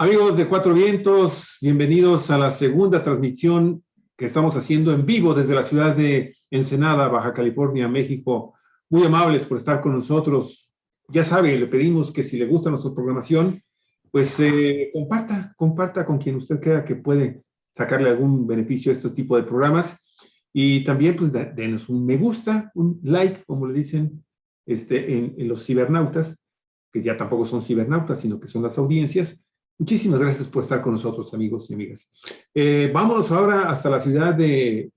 Amigos de Cuatro Vientos, bienvenidos a la segunda transmisión que estamos haciendo en vivo desde la ciudad de Ensenada, Baja California, México. Muy amables por estar con nosotros. Ya sabe, le pedimos que si le gusta nuestra programación, pues comparta con quien usted crea que puede sacarle algún beneficio a este tipo de programas. Y también, pues, denos un me gusta, un like, como le dicen en los cibernautas, que ya tampoco son cibernautas, sino que son las audiencias. Muchísimas gracias por estar con nosotros, amigos y amigas. Vámonos ahora hasta la ciudad de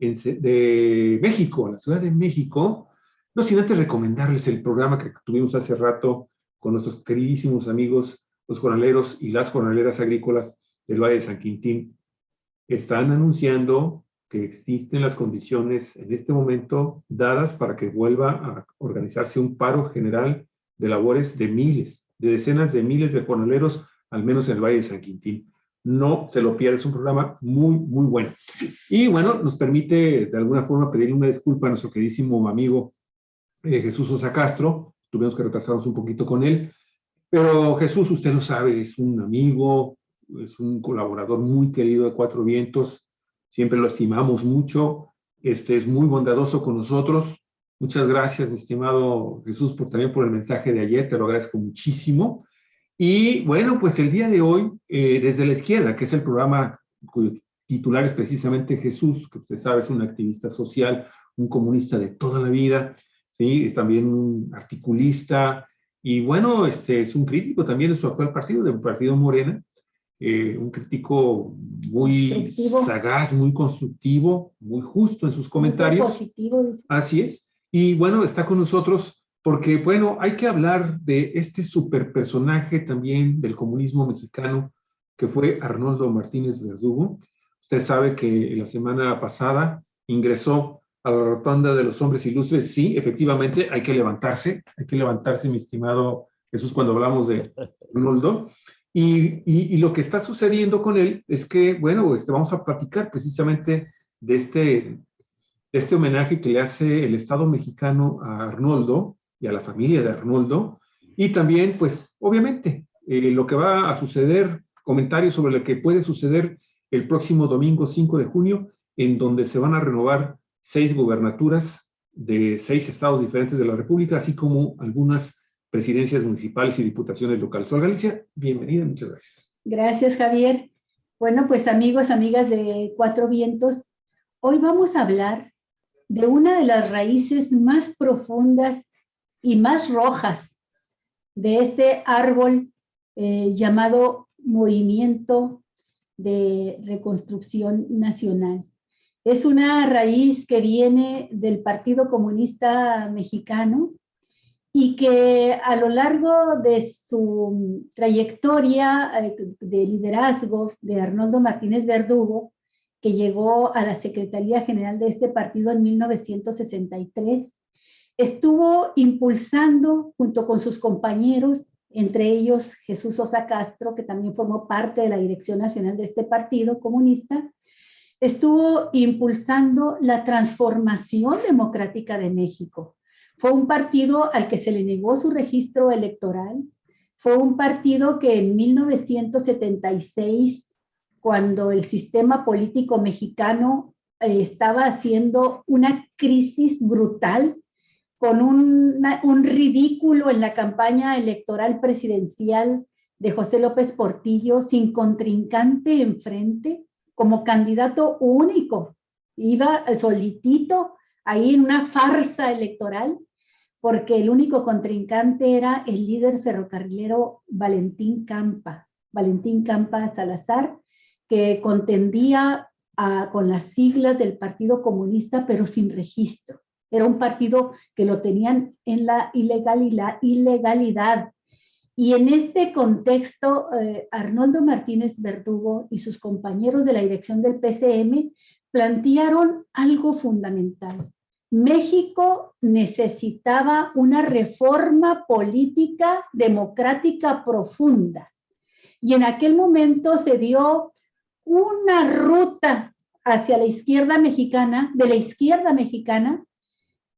México, la Ciudad de México, no sin antes recomendarles el programa que tuvimos hace rato con nuestros queridísimos amigos, los jornaleros y las jornaleras agrícolas del Valle de San Quintín. Están anunciando que existen las condiciones en este momento dadas para que vuelva a organizarse un paro general de labores de miles, de decenas de miles de jornaleros, al menos en el Valle de San Quintín. No se lo pierda, es un programa muy, muy bueno. Y bueno, nos permite de alguna forma pedirle una disculpa a nuestro queridísimo amigo Jesús Sosa Castro. Tuvimos que retrasarnos un poquito con él, pero Jesús, usted lo sabe, es un amigo, es un colaborador muy querido de Cuatro Vientos, siempre lo estimamos mucho, es muy bondadoso con nosotros. Muchas gracias, mi estimado Jesús, también por el mensaje de ayer, te lo agradezco muchísimo. Y bueno, pues el día de hoy, desde la izquierda, que es el programa cuyo titular es precisamente Jesús, que usted sabe es un activista social, un comunista de toda la vida, ¿sí? Es también un articulista y bueno, es un crítico también de su actual partido, del partido Morena, un crítico muy sagaz, muy constructivo, muy justo en sus comentarios. Muy positivo. Así es. Y bueno, está con nosotros porque, bueno, hay que hablar de este superpersonaje también del comunismo mexicano, que fue Arnoldo Martínez Verdugo. Usted sabe que la semana pasada ingresó a la rotonda de los hombres ilustres. Sí, efectivamente, hay que levantarse, mi estimado Jesús, cuando hablamos de Arnoldo. Y lo que está sucediendo con él es que, bueno, vamos a platicar precisamente de este homenaje que le hace el Estado mexicano a Arnoldo y a la familia de Arnoldo, y también, pues, obviamente, lo que va a suceder, comentarios sobre lo que puede suceder el próximo domingo 5 de junio, en donde se van a renovar 6 gubernaturas de 6 estados diferentes de la República, así como algunas presidencias municipales y diputaciones locales. Olga Alicia, bienvenida, muchas gracias. Gracias, Javier. Bueno, pues amigos, amigas de Cuatro Vientos, hoy vamos a hablar de una de las raíces más profundas y más rojas de este árbol llamado Movimiento de Reconstrucción Nacional. Es una raíz que viene del Partido Comunista Mexicano y que a lo largo de su trayectoria de liderazgo de Arnoldo Martínez Verdugo, que llegó a la Secretaría General de este partido en 1963, estuvo impulsando junto con sus compañeros, entre ellos Jesús Sosa Castro, que también formó parte de la dirección nacional de este partido comunista, estuvo impulsando la transformación democrática de México. Fue un partido al que se le negó su registro electoral, fue un partido que en 1976, cuando el sistema político mexicano estaba haciendo una crisis brutal, con un ridículo en la campaña electoral presidencial de José López Portillo, sin contrincante enfrente, como candidato único, iba solitito ahí en una farsa electoral, porque el único contrincante era el líder ferrocarrilero Valentín Campa Salazar, que contendía con las siglas del Partido Comunista, pero sin registro. Era un partido que lo tenían en la ilegalidad. Y en este contexto, Arnoldo Martínez Verdugo y sus compañeros de la dirección del PCM plantearon algo fundamental. México necesitaba una reforma política democrática profunda. Y en aquel momento se dio una ruta hacia la izquierda mexicana, de la izquierda mexicana,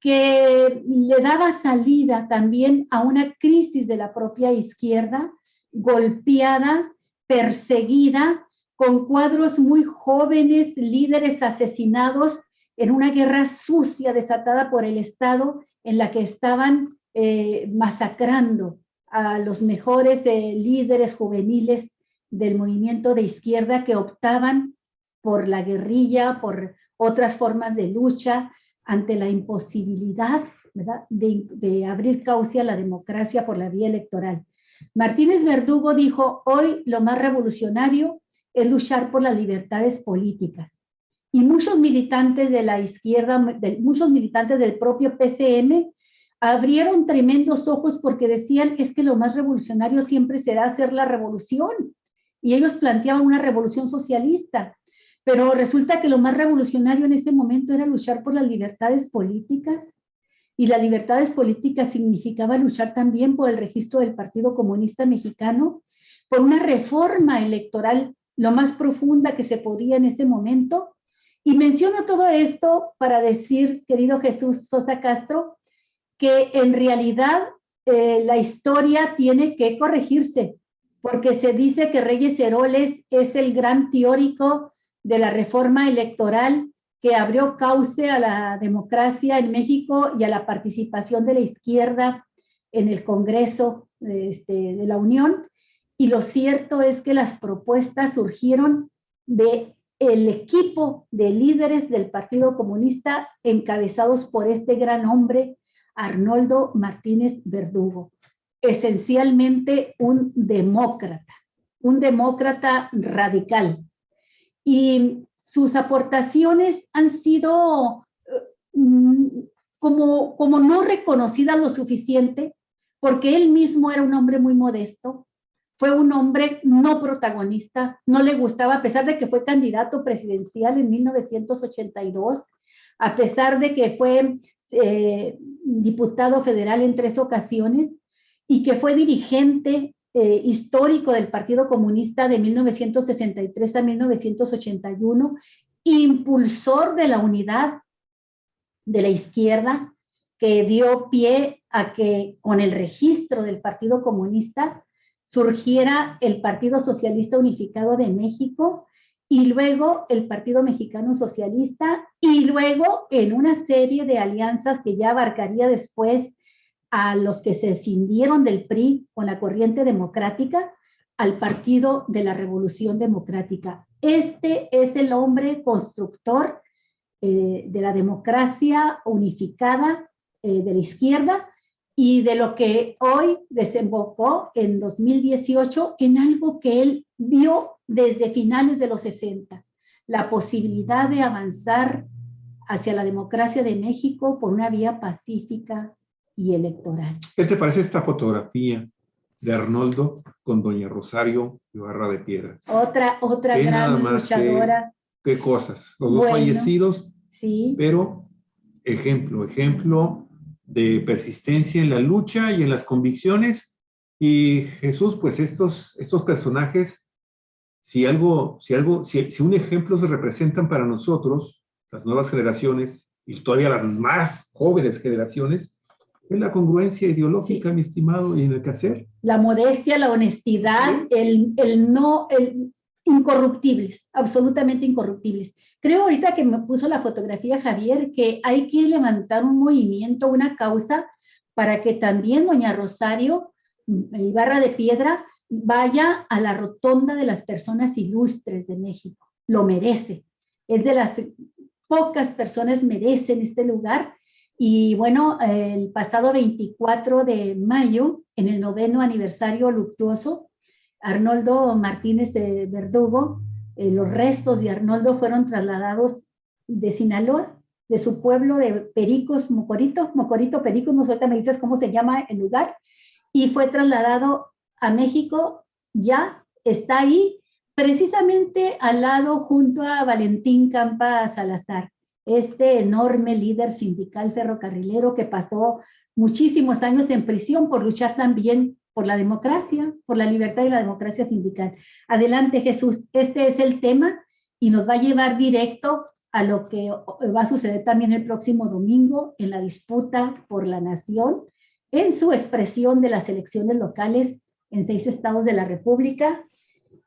que le daba salida también a una crisis de la propia izquierda, golpeada perseguida, con cuadros muy jóvenes, líderes asesinados en una guerra sucia desatada por el Estado en la que estaban masacrando a los mejores líderes juveniles del movimiento de izquierda que optaban por la guerrilla, por otras formas de lucha ante la imposibilidad, ¿verdad?, de abrir cauce a la democracia por la vía electoral. Martínez Verdugo dijo: hoy lo más revolucionario es luchar por las libertades políticas. Y muchos militantes de la izquierda, muchos militantes del propio PCM, abrieron tremendos ojos porque decían: es que lo más revolucionario siempre será hacer la revolución. Y ellos planteaban una revolución socialista. Pero resulta que lo más revolucionario en ese momento era luchar por las libertades políticas. Y las libertades políticas significaba luchar también por el registro del Partido Comunista Mexicano, por una reforma electoral lo más profunda que se podía en ese momento. Y menciono todo esto para decir, querido Jesús Sosa Castro, que en realidad la historia tiene que corregirse, porque se dice que Reyes Heroles es el gran teórico de la reforma electoral que abrió cauce a la democracia en México y a la participación de la izquierda en el Congreso de la Unión. Y lo cierto es que las propuestas surgieron del equipo de líderes del Partido Comunista encabezados por este gran hombre, Arnoldo Martínez Verdugo, esencialmente un demócrata radical. Y sus aportaciones han sido como no reconocidas lo suficiente, porque él mismo era un hombre muy modesto, fue un hombre no protagonista, no le gustaba, a pesar de que fue candidato presidencial en 1982, a pesar de que fue diputado federal en 3 ocasiones y que fue dirigente histórico del Partido Comunista de 1963 a 1981, impulsor de la unidad de la izquierda, que dio pie a que con el registro del Partido Comunista surgiera el Partido Socialista Unificado de México y luego el Partido Mexicano Socialista y luego en una serie de alianzas que ya abarcaría después a los que se escindieron del PRI con la corriente democrática, al Partido de la Revolución Democrática. Este es el hombre constructor de la democracia unificada de la izquierda y de lo que hoy desembocó en 2018 en algo que él vio desde finales de los 60, la posibilidad de avanzar hacia la democracia de México por una vía pacífica y electoral. ¿Qué te parece esta fotografía de Arnoldo con doña Rosario Ibarra de Piedra? Otra gran luchadora. Qué cosas. Los dos fallecidos, sí, pero ejemplo de persistencia en la lucha y en las convicciones. Y Jesús, pues estos personajes, si un ejemplo se representan para nosotros, las nuevas generaciones y todavía las más jóvenes generaciones, es la congruencia ideológica, sí, mi estimado, y en el quehacer. La modestia, la honestidad, sí, incorruptibles, absolutamente incorruptibles. Creo ahorita que me puso la fotografía Javier, que hay que levantar un movimiento, una causa, para que también doña Rosario Ibarra de Piedra vaya a la rotonda de las personas ilustres de México. Lo merece. Es de las pocas personas merecen este lugar. Y bueno, el pasado 24 de mayo, en el 9º aniversario luctuoso, Arnoldo Martínez de Verdugo, los restos de Arnoldo fueron trasladados de Sinaloa, de su pueblo de Pericos, Mocorito Pericos, no sé, ahorita me dices cómo se llama el lugar, y fue trasladado a México, ya está ahí, precisamente al lado junto a Valentín Campa Salazar, este enorme líder sindical ferrocarrilero que pasó muchísimos años en prisión por luchar también por la democracia, por la libertad y la democracia sindical. Adelante, Jesús, este es el tema y nos va a llevar directo a lo que va a suceder también el próximo domingo en la disputa por la nación, en su expresión de las elecciones locales en 6 estados de la República.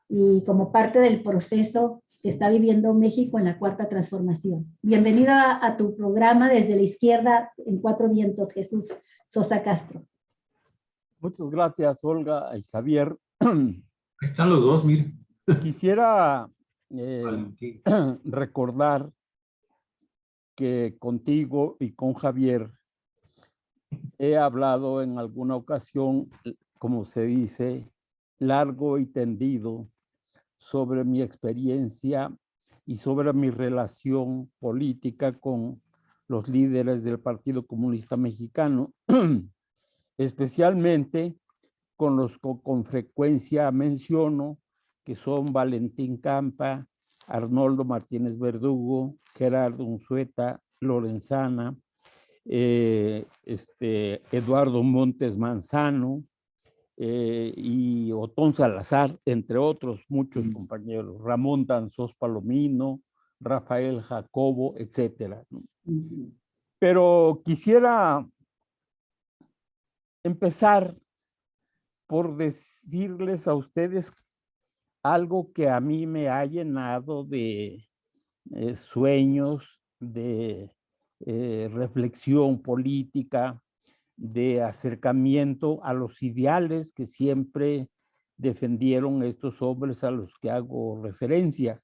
y como parte del proceso que está viviendo México en la Cuarta Transformación. Bienvenido a tu programa desde la izquierda en Cuatro Vientos, Jesús Sosa Castro. Muchas gracias, Olga y Javier. Ahí están los dos, miren. Quisiera Valentín. recordar que contigo y con Javier he hablado en alguna ocasión, como se dice, largo y tendido sobre mi experiencia y sobre mi relación política con los líderes del Partido Comunista Mexicano, especialmente con los que con frecuencia menciono, que son Valentín Campa, Arnoldo Martínez Verdugo, Gerardo Unzueta Lorenzana, Eduardo Montes Manzano, y Otón Salazar, entre otros muchos compañeros, Ramón Danzós Palomino, Rafael Jacobo, etcétera, ¿no? Pero quisiera empezar por decirles a ustedes algo que a mí me ha llenado de sueños, de reflexión política, de acercamiento a los ideales que siempre defendieron estos hombres a los que hago referencia.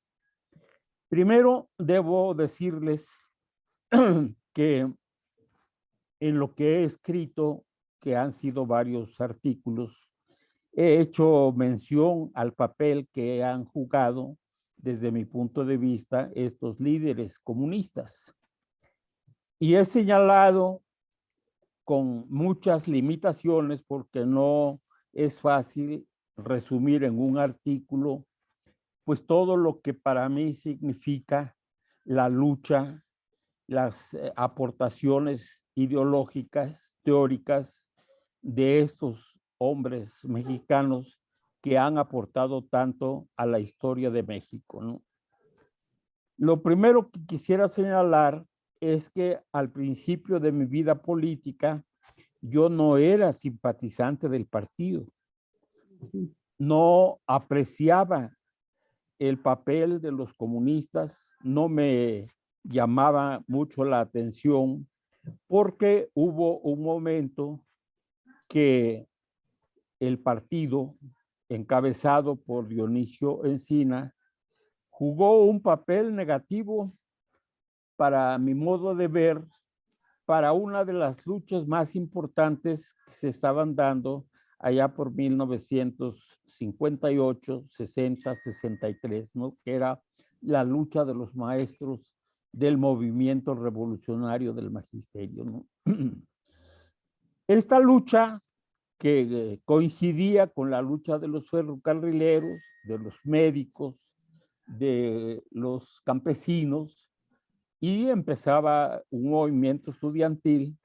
Primero, debo decirles que en lo que he escrito, que han sido varios artículos, he hecho mención al papel que han jugado, desde mi punto de vista, estos líderes comunistas. Y he señalado con muchas limitaciones, porque no es fácil resumir en un artículo, pues todo lo que para mí significa la lucha, las aportaciones ideológicas, teóricas de estos hombres mexicanos que han aportado tanto a la historia de México, ¿no? Lo primero que quisiera señalar es que al principio de mi vida política yo no era simpatizante del partido, no apreciaba el papel de los comunistas, no me llamaba mucho la atención, porque hubo un momento que el partido encabezado por Dionisio Encina jugó un papel negativo, para mi modo de ver, para una de las luchas más importantes que se estaban dando allá por 1958, 60, 63, ¿no? Que era la lucha de los maestros del movimiento revolucionario del magisterio, ¿no? Esta lucha, que coincidía con la lucha de los ferrocarrileros, de los médicos, de los campesinos, y empezaba un movimiento estudiantil,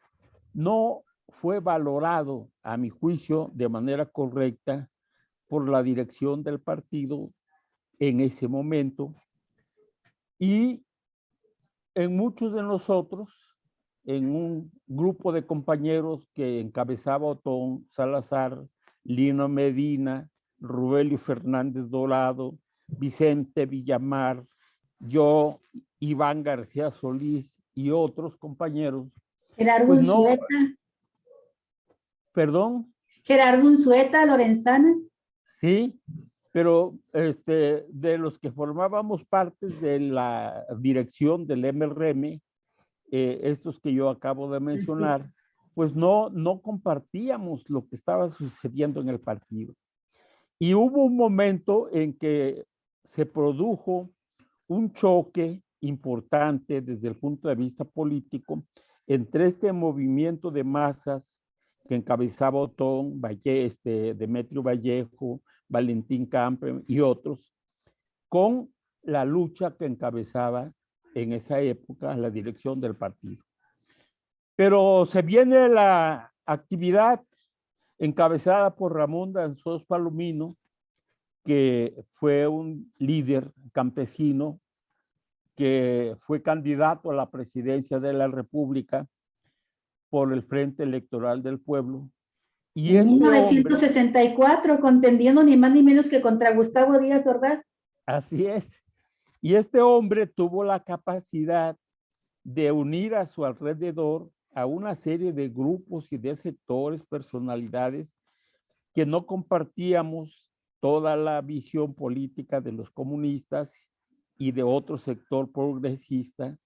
no fue valorado, a mi juicio, de manera correcta por la dirección del partido en ese momento, y en muchos de nosotros, en un grupo de compañeros que encabezaba Otón Salazar, Lino Medina, Rubelio Fernández Dorado, Vicente Villamar, yo, Iván García Solís y otros compañeros. Gerardo Pues Unzueta. ¿Perdón? Gerardo Unzueta Lorenzana. Sí, pero de los que formábamos parte de la dirección del MRM, estos que yo acabo de mencionar, pues no compartíamos lo que estaba sucediendo en el partido. Y hubo un momento en que se produjo un choque importante desde el punto de vista político entre este movimiento de masas que encabezaba Otón, Demetrio Vallejo, Valentín Campa y otros, con la lucha que encabezaba en esa época la dirección del partido. Pero se viene la actividad encabezada por Ramón Danzós Palomino, que fue un líder campesino, que fue candidato a la presidencia de la República por el Frente Electoral del Pueblo, Y En este hombre, 1964, contendiendo ni más ni menos que contra Gustavo Díaz Ordaz. así es, y este hombre tuvo la capacidad de unir a su alrededor a una serie de grupos y de sectores, personalidades que no compartíamos toda la visión política de los comunistas y de otro sector progresista,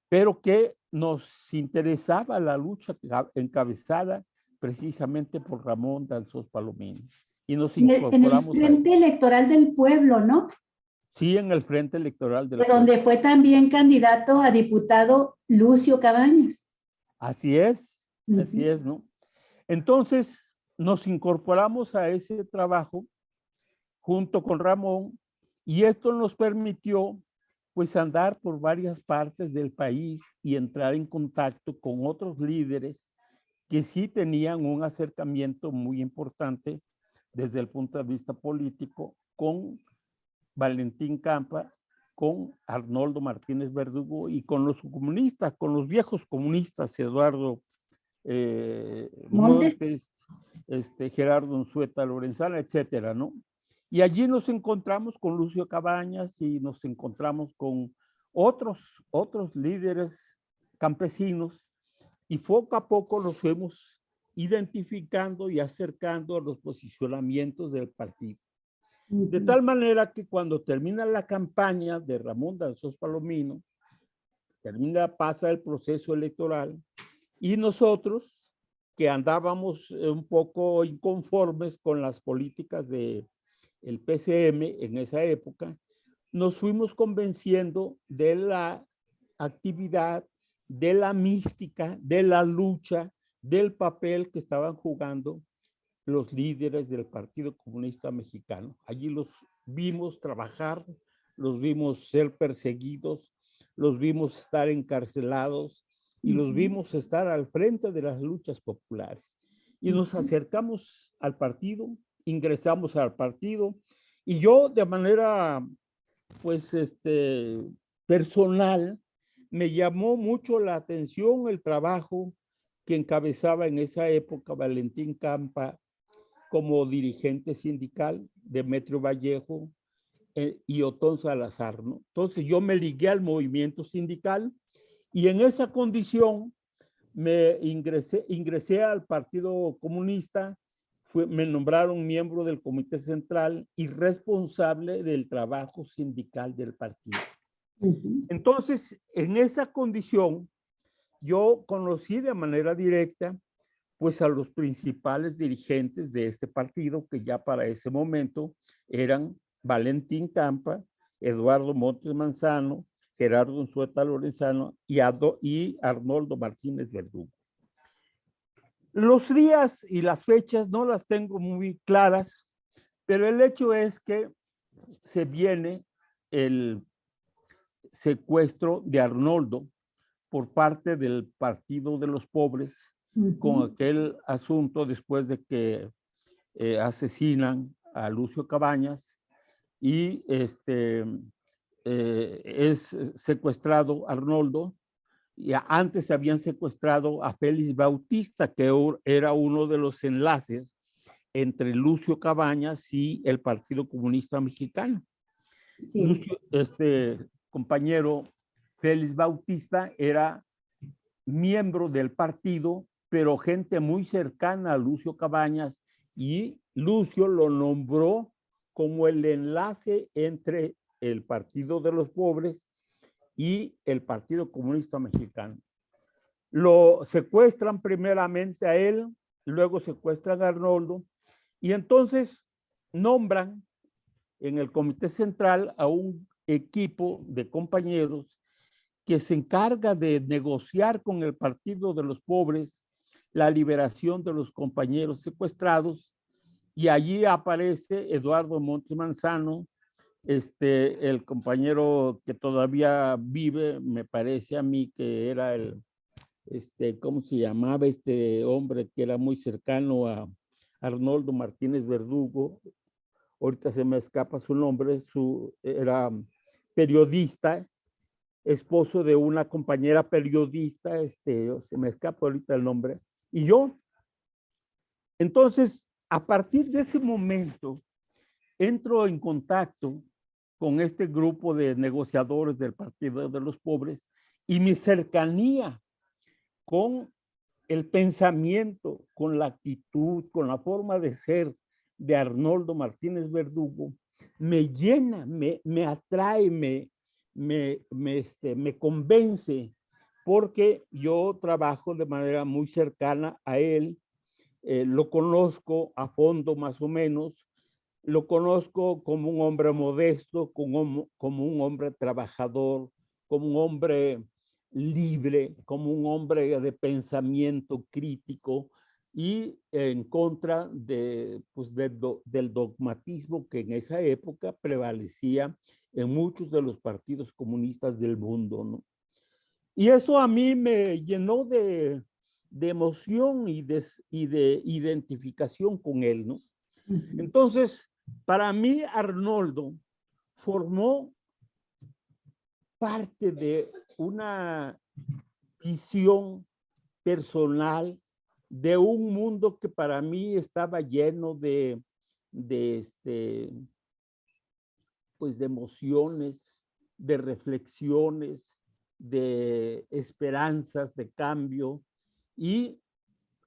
pero que nos interesaba la lucha encabezada precisamente por Ramón Danzós Palomino. Y nos En el incorporamos a Frente eso. Electoral del Pueblo, ¿no? Sí, en el Frente Electoral del De Pueblo. donde fue también candidato a diputado Lucio Cabañas. Así es, ¿no? Entonces, nos incorporamos a ese trabajo junto con Ramón y esto nos permitió pues andar por varias partes del país y entrar en contacto con otros líderes que sí tenían un acercamiento muy importante desde el punto de vista político con Valentín Campa, con Arnoldo Martínez Verdugo y con los comunistas, con los viejos comunistas, Eduardo Montes. Montes, Gerardo Unzueta Lorenzana, etcétera, ¿no? Y allí nos encontramos con Lucio Cabañas y nos encontramos con otros líderes campesinos y poco a poco nos fuimos identificando y acercando a los posicionamientos del partido. De tal manera que cuando termina la campaña de Ramón Danzós Palomino, pasa el proceso electoral y nosotros que andábamos un poco inconformes con las políticas del PCM en esa época, nos fuimos convenciendo de la actividad, de la mística, de la lucha, del papel que estaban jugando los líderes del Partido Comunista Mexicano. Allí los vimos trabajar, los vimos ser perseguidos, los vimos estar encarcelados y los vimos estar al frente de las luchas populares. Y nos acercamos al partido, ingresamos al partido y yo de manera pues personal me llamó mucho la atención el trabajo que encabezaba en esa época Valentín Campa como dirigente sindical, Demetrio Vallejo y Otón Salazar, ¿no? Entonces yo me ligué al movimiento sindical y en esa condición me ingresé al Partido Comunista, me nombraron miembro del Comité Central y responsable del trabajo sindical del partido. Entonces, en esa condición, yo conocí de manera directa pues a los principales dirigentes de este partido, que ya para ese momento eran Valentín Campa, Eduardo Montes Manzano, Gerardo Unzueta Lorenzano y Arnoldo Martínez Verdugo. Los días y las fechas no las tengo muy claras, pero el hecho es que se viene el secuestro de Arnoldo por parte del Partido de los Pobres, con aquel asunto después de que asesinan a Lucio Cabañas y es secuestrado Arnoldo, y antes se habían secuestrado a Félix Bautista, que era uno de los enlaces entre Lucio Cabañas y el Partido Comunista Mexicano. Sí. Lucio, compañero Félix Bautista era miembro del partido, pero gente muy cercana a Lucio Cabañas, y Lucio lo nombró como el enlace entre el Partido de los Pobres y el Partido Comunista Mexicano. Lo secuestran primeramente a él, luego secuestran a Arnoldo, y entonces nombran en el Comité Central a un equipo de compañeros que se encarga de negociar con el Partido de los Pobres la liberación de los compañeros secuestrados, y allí aparece Eduardo Montes Manzano, el compañero que todavía vive, me parece a mí que era ¿cómo se llamaba este hombre que era muy cercano a Arnoldo Martínez Verdugo? Ahorita se me escapa su nombre, era periodista, esposo de una compañera periodista, se me escapa ahorita el nombre, y yo. Entonces, a partir de ese momento, entro en contacto con este grupo de negociadores del Partido de los Pobres y mi cercanía con el pensamiento, con la actitud, con la forma de ser de Arnoldo Martínez Verdugo, me llena, me atrae, me convence, porque yo trabajo de manera muy cercana a él, lo conozco a fondo más o menos, lo conozco como un hombre modesto, como un hombre trabajador, como un hombre libre, como un hombre de pensamiento crítico y en contra de, pues del dogmatismo que en esa época prevalecía en muchos de los partidos comunistas del mundo, ¿no? Y eso a mí me llenó de emoción y de identificación con él, ¿no? Entonces, para mí, Arnoldo formó parte de una visión personal de un mundo que para mí estaba lleno pues de emociones, de reflexiones, de esperanzas, de cambio. Y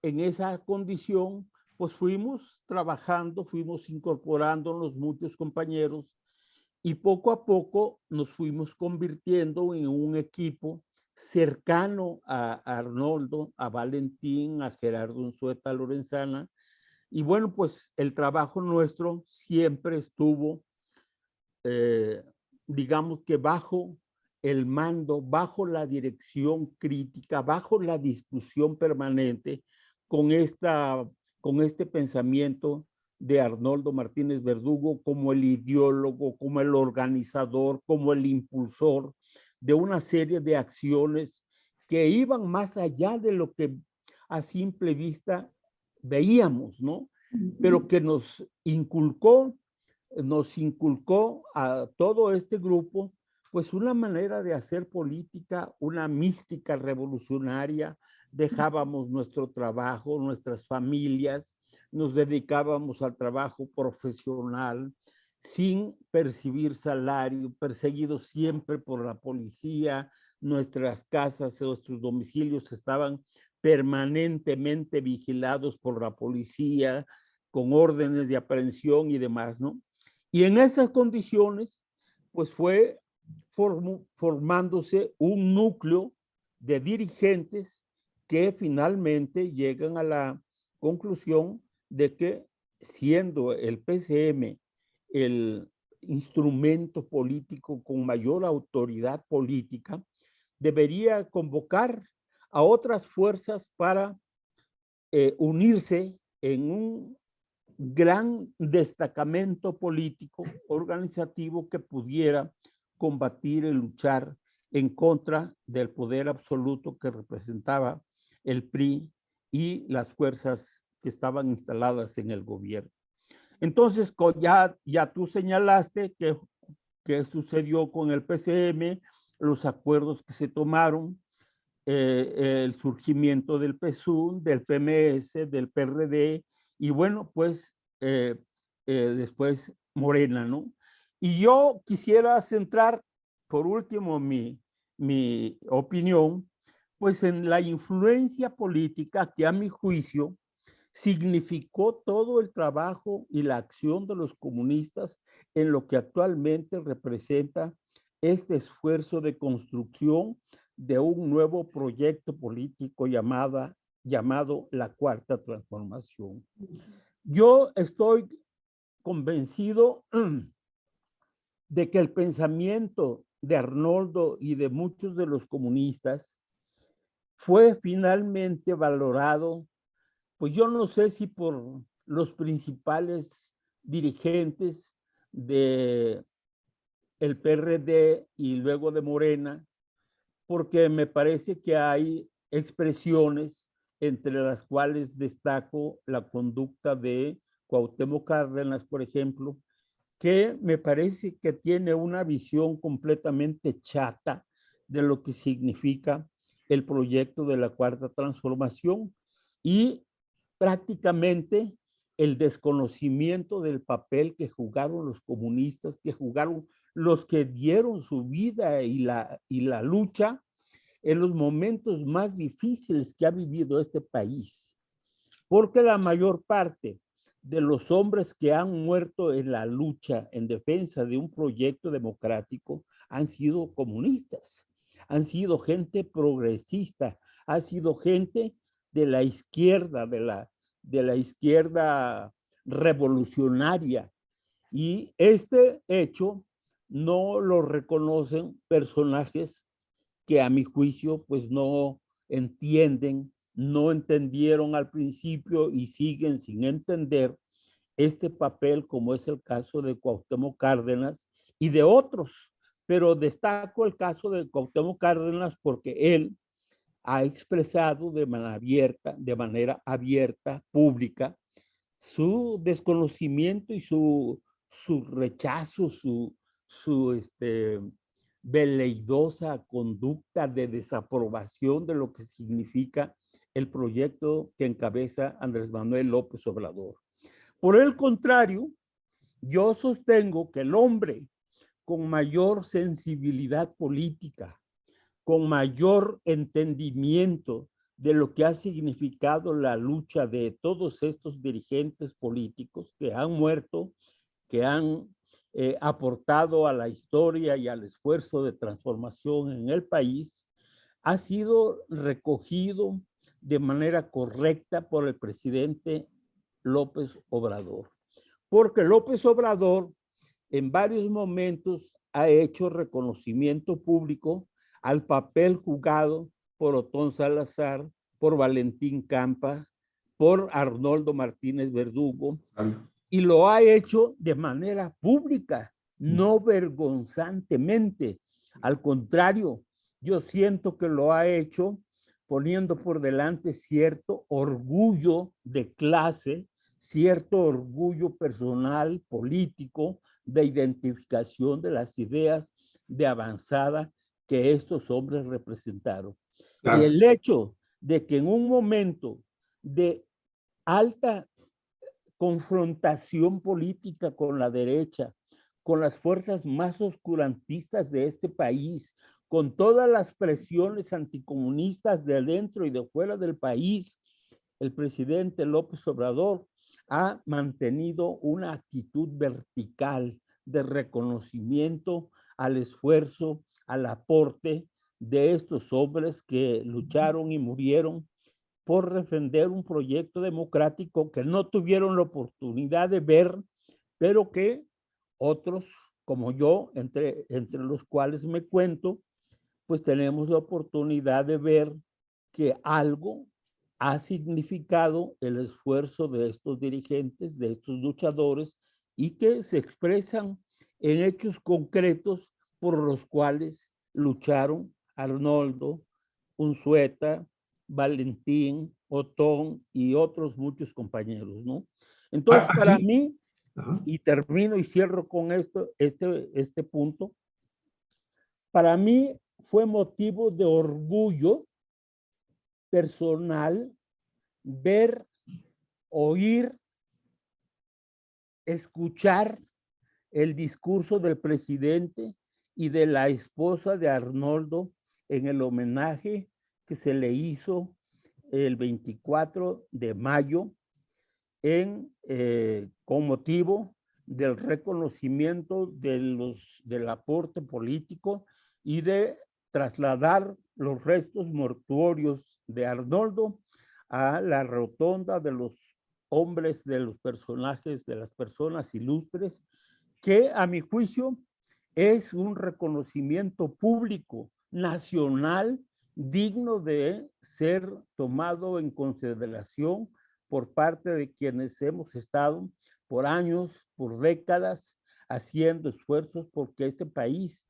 en esa condición, pues fuimos trabajando, fuimos incorporándonos muchos compañeros y poco a poco nos fuimos convirtiendo en un equipo cercano a Arnoldo, a Valentín, a Gerardo Unzueta Lorenzana. Y bueno, pues el trabajo nuestro siempre estuvo, digamos que bajo el mando, bajo la dirección crítica, bajo la discusión permanente con, con este pensamiento de Arnoldo Martínez Verdugo como el ideólogo, como el organizador, como el impulsor de una serie de acciones que iban más allá de lo que a simple vista veíamos, ¿no? Pero que nos inculcó a todo este grupo, pues una manera de hacer política, una mística revolucionaria. Dejábamos nuestro trabajo, nuestras familias, nos dedicábamos al trabajo profesional sin percibir salario, perseguidos siempre por la policía. Nuestras casas, nuestros domicilios estaban permanentemente vigilados por la policía, con órdenes de aprehensión y demás, ¿no? Y en esas condiciones, pues fue formándose un núcleo de dirigentes que finalmente llegan a la conclusión de que, siendo el PCM el instrumento político con mayor autoridad política, debería convocar a otras fuerzas para unirse en un gran destacamento político organizativo que pudiera combatir y luchar en contra del poder absoluto que representaba el PRI y las fuerzas que estaban instaladas en el gobierno. Entonces, ya tú señalaste que sucedió con el PCM, los acuerdos que se tomaron, el surgimiento del PSUN, del PMS, del PRD, y bueno, pues después Morena, ¿no? Y yo quisiera centrar, por último, mi opinión, pues en la influencia política que a mi juicio significó todo el trabajo y la acción de los comunistas en lo que actualmente representa este esfuerzo de construcción de un nuevo proyecto político llamado la Cuarta Transformación. Yo estoy convencido de que el pensamiento de Arnoldo y de muchos de los comunistas fue finalmente valorado, pues yo no sé si por los principales dirigentes de el PRD y luego de Morena, porque me parece que hay expresiones entre las cuales destaco la conducta de Cuauhtémoc Cárdenas, por ejemplo, que me parece que tiene una visión completamente chata de lo que significa el proyecto de la Cuarta Transformación y prácticamente el desconocimiento del papel que jugaron los comunistas, que jugaron los que dieron su vida y la lucha en los momentos más difíciles que ha vivido este país. Porque la mayor parte de los hombres que han muerto en la lucha en defensa de un proyecto democrático han sido comunistas, han sido gente progresista, ha sido gente de la izquierda, de la izquierda revolucionaria. Y este hecho no lo reconocen personajes que a mi juicio pues no entienden, no entendieron al principio y siguen sin entender este papel, como es el caso de Cuauhtémoc Cárdenas y de otros. Pero destaco el caso de Cuauhtémoc Cárdenas porque él ha expresado de manera abierta, pública, su desconocimiento y su rechazo, su veleidosa conducta de desaprobación de lo que significa el proyecto que encabeza Andrés Manuel López Obrador. Por el contrario, yo sostengo que el hombre con mayor sensibilidad política, con mayor entendimiento de lo que ha significado la lucha de todos estos dirigentes políticos que han muerto, que han aportado a la historia y al esfuerzo de transformación en el país, ha sido recogido de manera correcta por el presidente López Obrador. Porque López Obrador en varios momentos ha hecho reconocimiento público al papel jugado por Otón Salazar, por Valentín Campa, por Arnoldo Martínez Verdugo, y lo ha hecho de manera pública, no vergonzantemente. Al contrario, yo siento que lo ha hecho poniendo por delante cierto orgullo de clase, cierto orgullo personal, político, de identificación de las ideas de avanzada que estos hombres representaron. Claro. Y el hecho de que en un momento de alta confrontación política con la derecha, con las fuerzas más oscurantistas de este país, con todas las presiones anticomunistas de dentro y de fuera del país, el presidente López Obrador ha mantenido una actitud vertical de reconocimiento al esfuerzo, al aporte de estos hombres que lucharon y murieron por defender un proyecto democrático que no tuvieron la oportunidad de ver, pero que otros como yo, entre los cuales me cuento, pues tenemos la oportunidad de ver que algo ha significado el esfuerzo de estos dirigentes, de estos luchadores, y que se expresan en hechos concretos por los cuales lucharon Arnoldo, Unzueta, Valentín, Otón y otros muchos compañeros, ¿no? Entonces, para mí, y termino y cierro con esto, este punto, para mí fue motivo de orgullo personal ver, oír, escuchar el discurso del presidente y de la esposa de Arnoldo en el homenaje que se le hizo el 24 de mayo con motivo del reconocimiento del aporte político y de trasladar los restos mortuorios de Arnoldo a la rotonda de los hombres, de los personajes, de las personas ilustres, que a mi juicio es un reconocimiento público, nacional, digno de ser tomado en consideración por parte de quienes hemos estado por años, por décadas, haciendo esfuerzos porque este país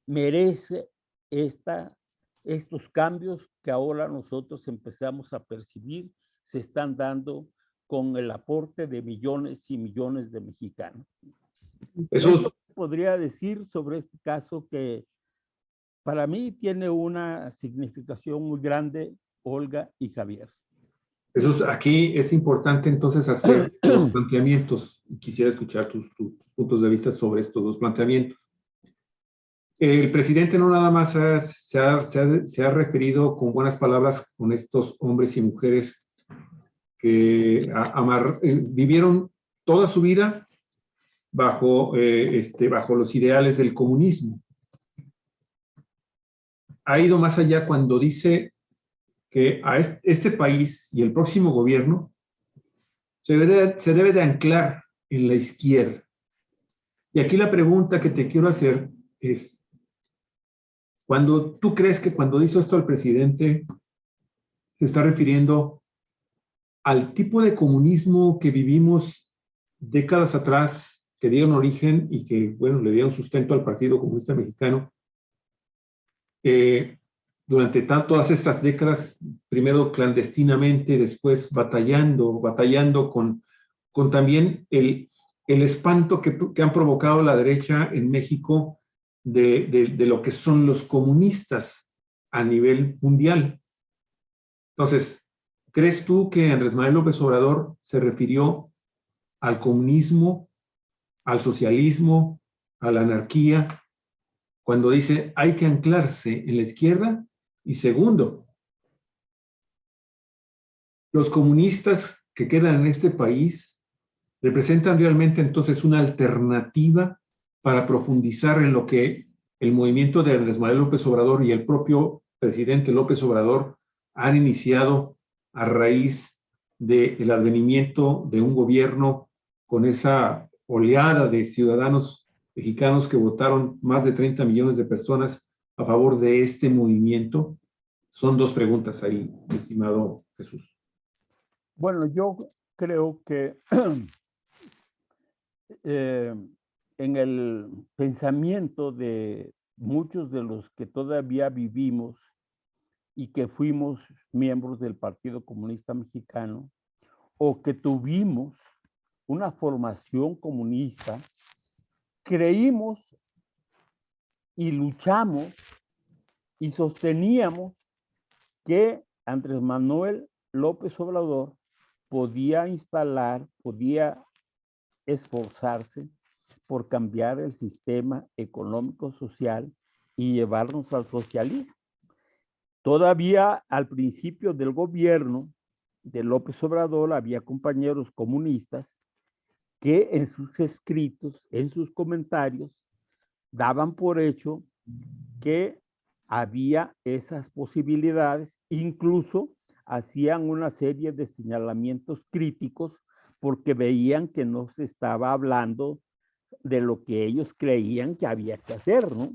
merece estos cambios que ahora nosotros empezamos a percibir, se están dando con el aporte de millones y millones de mexicanos. Eso podría decir sobre este caso que para mí tiene una significación muy grande, Olga y Javier. Aquí es importante entonces hacer los planteamientos. Quisiera escuchar tus puntos de vista sobre estos dos planteamientos. El presidente no nada más se ha referido con buenas palabras con estos hombres y mujeres que vivieron toda su vida bajo los ideales del comunismo. Ha ido más allá cuando dice que a este país y el próximo gobierno se debe de anclar en la izquierda. Y aquí la pregunta que te quiero hacer es, ¿tú crees que cuando dice esto el presidente se está refiriendo al tipo de comunismo que vivimos décadas atrás, que dieron origen y que, bueno, le dieron sustento al Partido Comunista Mexicano? Durante todas estas décadas, primero clandestinamente, después batallando con también el espanto que han provocado la derecha en México de lo que son los comunistas a nivel mundial. Entonces, ¿crees tú que Andrés Manuel López Obrador se refirió al comunismo, al socialismo, a la anarquía, cuando dice hay que anclarse en la izquierda? Y segundo, los comunistas que quedan en este país representan realmente entonces una alternativa para profundizar en lo que el movimiento de Andrés Manuel López Obrador y el propio presidente López Obrador han iniciado a raíz del advenimiento de un gobierno con esa oleada de ciudadanos mexicanos que votaron, más de 30 millones de personas a favor de este movimiento? Son dos preguntas ahí, estimado Jesús. Bueno, yo creo que en el pensamiento de muchos de los que todavía vivimos y que fuimos miembros del Partido Comunista Mexicano o que tuvimos una formación comunista, creímos y luchamos y sosteníamos que Andrés Manuel López Obrador podía esforzarse por cambiar el sistema económico social y llevarnos al socialismo. Todavía al principio del gobierno de López Obrador había compañeros comunistas que en sus escritos, en sus comentarios, daban por hecho que había esas posibilidades, incluso hacían una serie de señalamientos críticos porque veían que no se estaba hablando de lo que ellos creían que había que hacer, ¿no?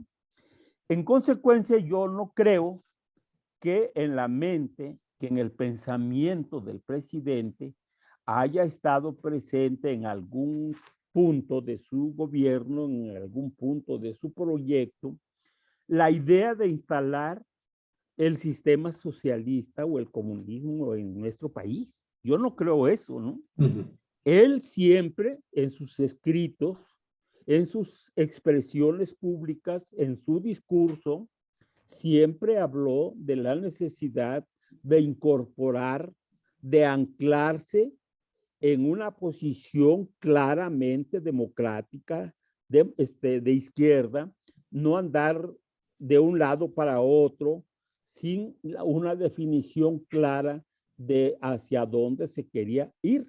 En consecuencia, yo no creo que en la mente, que en el pensamiento del presidente haya estado presente en algún punto de su gobierno, en algún punto de su proyecto, la idea de instalar el sistema socialista o el comunismo en nuestro país. Yo no creo eso, ¿no? Él siempre en sus escritos, en sus expresiones públicas, en su discurso, siempre habló de la necesidad de incorporar, de anclarse en una posición claramente democrática, de izquierda, no andar de un lado para otro sin una definición clara de hacia dónde se quería ir.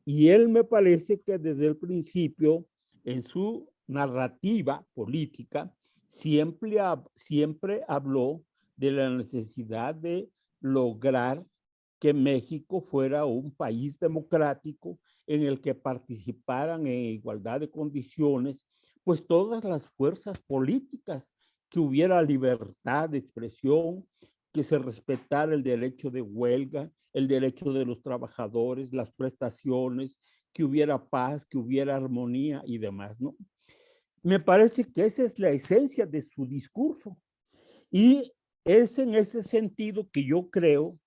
Y él me parece que desde el principio, en su narrativa política, siempre habló de la necesidad de lograr que México fuera un país democrático en el que participaran en igualdad de condiciones, pues todas las fuerzas políticas, que hubiera libertad de expresión, que se respetara el derecho de huelga, el derecho de los trabajadores, las prestaciones, que hubiera paz, que hubiera armonía y demás, ¿no? Me parece que esa es la esencia de su discurso. Y es en ese sentido que yo creo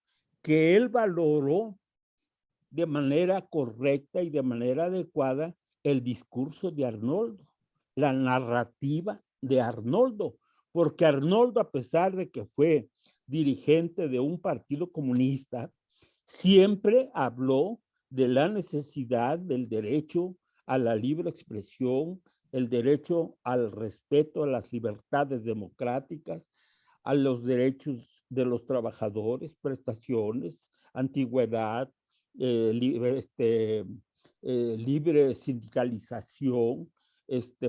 que él valoró de manera correcta y de manera adecuada el discurso de Arnoldo, la narrativa de Arnoldo, porque Arnoldo, a pesar de que fue dirigente de un partido comunista, siempre habló de la necesidad del derecho a la libre expresión, el derecho al respeto a las libertades democráticas, a los derechos de los trabajadores, prestaciones, antigüedad, libre sindicalización,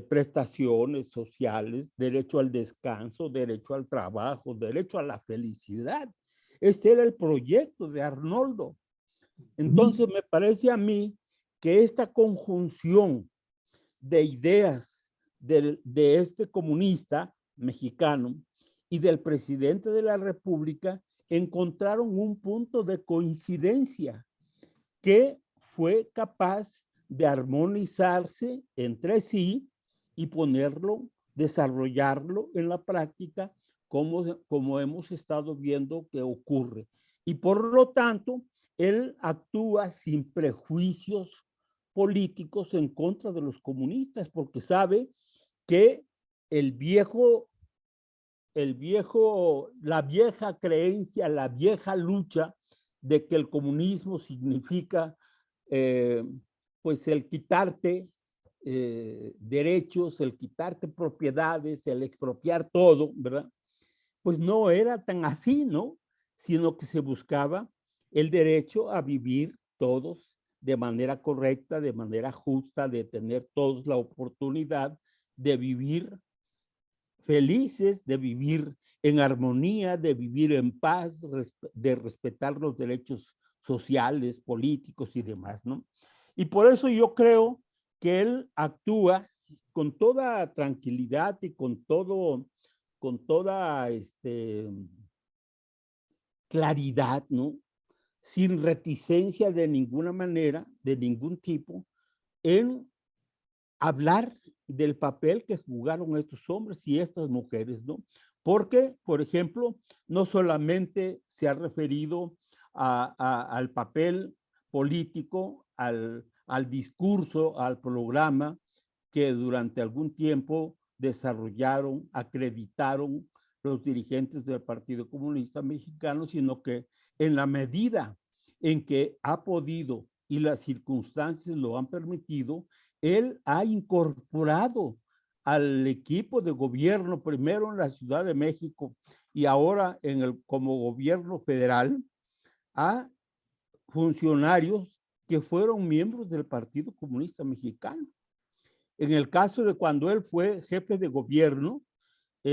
prestaciones sociales, derecho al descanso, derecho al trabajo, derecho a la felicidad. Este era el proyecto de Arnoldo. Entonces me parece a mí que esta conjunción de ideas de este comunista mexicano y del presidente de la República encontraron un punto de coincidencia que fue capaz de armonizarse entre sí y ponerlo, desarrollarlo en la práctica como hemos estado viendo que ocurre. Y por lo tanto, él actúa sin prejuicios políticos en contra de los comunistas, porque sabe que la vieja creencia, la vieja lucha de que el comunismo significa pues el quitarte derechos, el quitarte propiedades, el expropiar todo, ¿verdad? Pues no era tan así, ¿no? Sino que se buscaba el derecho a vivir todos de manera correcta, de manera justa, de tener todos la oportunidad de vivir felices, de vivir en armonía, de vivir en paz, de respetar los derechos sociales, políticos y demás, ¿no? Y por eso yo creo que él actúa con toda tranquilidad y con toda claridad, ¿no? Sin reticencia de ninguna manera, de ningún tipo, en hablar del papel que jugaron estos hombres y estas mujeres, ¿no? Porque, por ejemplo, no solamente se ha referido al papel político, al discurso, al programa que durante algún tiempo desarrollaron, acreditaron los dirigentes del Partido Comunista Mexicano, sino que en la medida en que ha podido y las circunstancias lo han permitido, él ha incorporado al equipo de gobierno, primero en la Ciudad de México y ahora como gobierno federal, a funcionarios que fueron miembros del Partido Comunista Mexicano. En el caso de cuando él fue jefe de gobierno,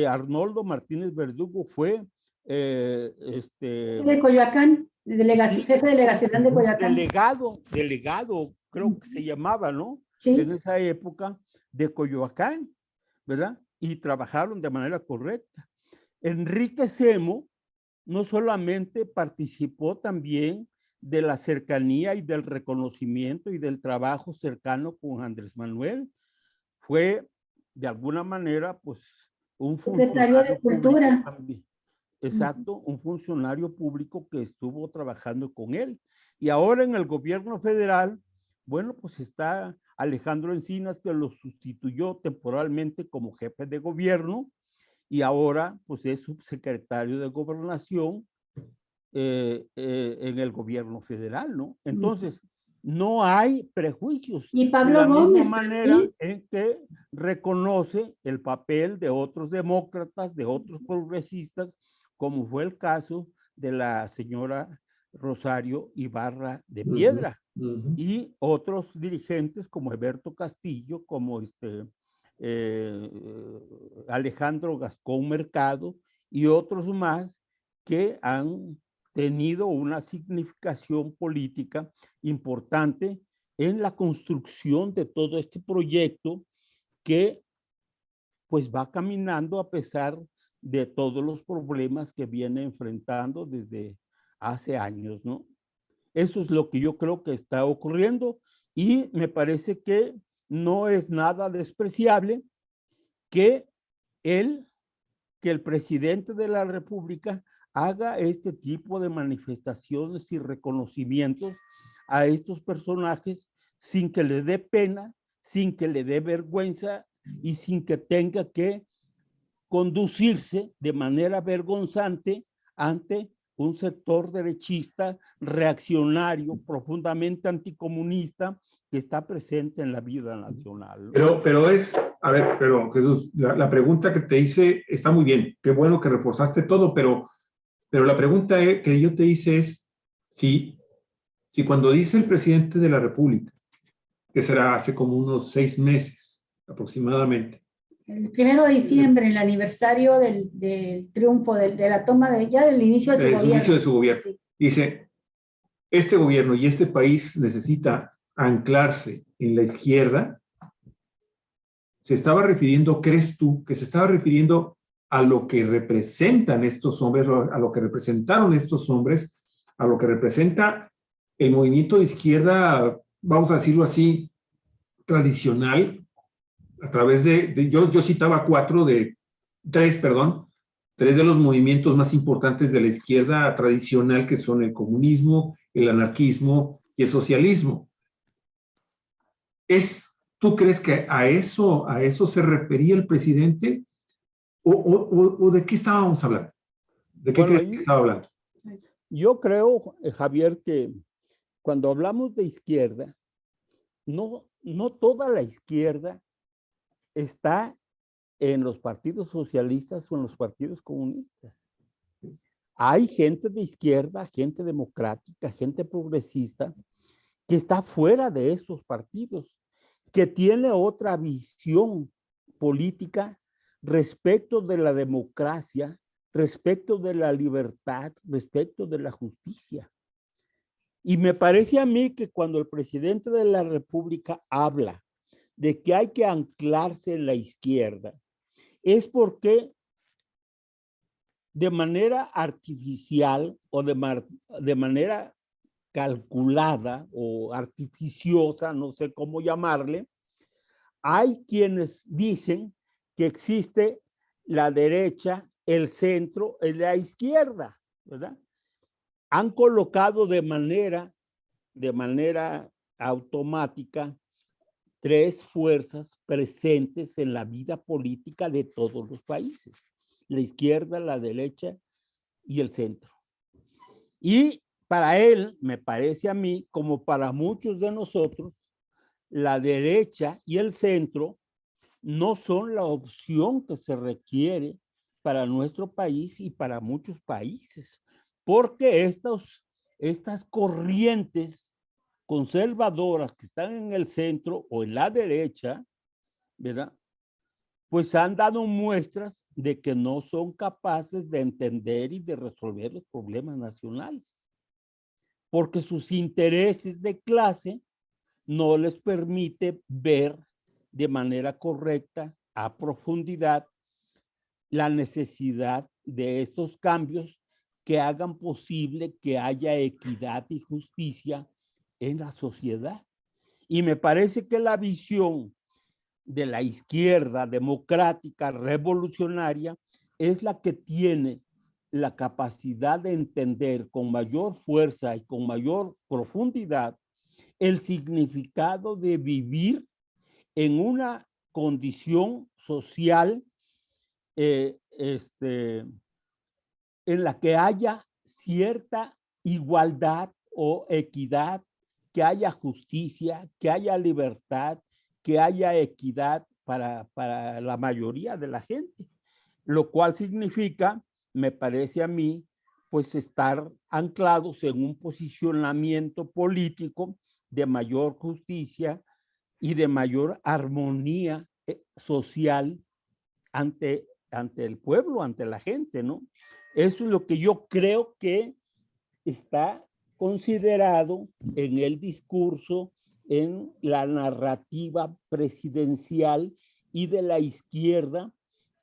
Arnoldo Martínez Verdugo fue de Coyoacán, sí, jefe delegacional de Coyoacán. Delegado, creo que se llamaba, ¿no? Sí. En esa época de Coyoacán, ¿verdad? Y trabajaron de manera correcta. Enrique Semo no solamente participó también de la cercanía y del reconocimiento y del trabajo cercano con Andrés Manuel, fue de alguna manera pues un secretario de Cultura también. Exacto, un funcionario público que estuvo trabajando con él. Y ahora en el gobierno federal, bueno, pues está Alejandro Encinas, que lo sustituyó temporalmente como jefe de gobierno y ahora pues es subsecretario de Gobernación en el gobierno federal, ¿no? Entonces, no hay prejuicios. Y Pablo de la Gómez, misma manera ¿sí? En que reconoce el papel de otros demócratas, de otros progresistas, como fue el caso de la señora Rosario Ibarra de Piedra, y otros dirigentes como Alberto Castillo, como Alejandro Gascón Mercado y otros más que han tenido una significación política importante en la construcción de todo este proyecto que pues va caminando a pesar de todos los problemas que viene enfrentando desde hace años, ¿no? Eso es lo que yo creo que está ocurriendo y me parece que no es nada despreciable que el presidente de la República haga este tipo de manifestaciones y reconocimientos a estos personajes sin que le dé pena, sin que le dé vergüenza y sin que tenga que conducirse de manera vergonzante ante un sector derechista, reaccionario, profundamente anticomunista, que está presente en la vida nacional. Pero a ver, pero Jesús, la pregunta que te hice está muy bien. Qué bueno que reforzaste todo, pero la pregunta que yo te hice es si cuando dice el presidente de la República, que será hace como unos 6 meses aproximadamente. El 1 de diciembre, el aniversario del triunfo, de la toma del inicio de su gobierno. Inicio de su gobierno. Sí. Dice, este gobierno y este país necesita anclarse en la izquierda. Se estaba refiriendo, ¿crees tú, que se estaba refiriendo a lo que representan estos hombres, a lo que representaron estos hombres, a lo que representa el movimiento de izquierda, vamos a decirlo así, tradicional, a través yo citaba tres de los movimientos más importantes de la izquierda tradicional, que son el comunismo, el anarquismo y el socialismo. ¿Tú crees que a eso se refería el presidente? ¿O de qué estábamos hablando? ¿De qué crees que estaba hablando? Yo creo, Javier, que cuando hablamos de izquierda, no toda la izquierda está en los partidos socialistas o en los partidos comunistas. Hay gente de izquierda, gente democrática, gente progresista, que está fuera de esos partidos, que tiene otra visión política respecto de la democracia, respecto de la libertad, respecto de la justicia. Y me parece a mí que cuando el presidente de la República habla de que hay que anclarse en la izquierda, es porque de manera artificial o de manera calculada o artificiosa, no sé cómo llamarle, hay quienes dicen que existe la derecha, el centro y la izquierda, ¿verdad? Han colocado de manera automática 3 fuerzas presentes en la vida política de todos los países: la izquierda, la derecha y el centro. Y para él, me parece a mí, como para muchos de nosotros, la derecha y el centro no son la opción que se requiere para nuestro país y para muchos países, porque estas corrientes conservadoras que están en el centro o en la derecha, ¿verdad?, pues han dado muestras de que no son capaces de entender y de resolver los problemas nacionales, porque sus intereses de clase no les permite ver de manera correcta, a profundidad, la necesidad de estos cambios que hagan posible que haya equidad y justicia en la sociedad. Y me parece que la visión de la izquierda democrática, revolucionaria, es la que tiene la capacidad de entender con mayor fuerza y con mayor profundidad el significado de vivir en una condición social en la que haya cierta igualdad o equidad, que haya justicia, que haya libertad, que haya equidad para la mayoría de la gente, lo cual significa, me parece a mí, pues estar anclados en un posicionamiento político de mayor justicia y de mayor armonía social ante el pueblo, ante la gente, ¿no? Eso es lo que yo creo que está considerado en el discurso, en la narrativa presidencial y de la izquierda,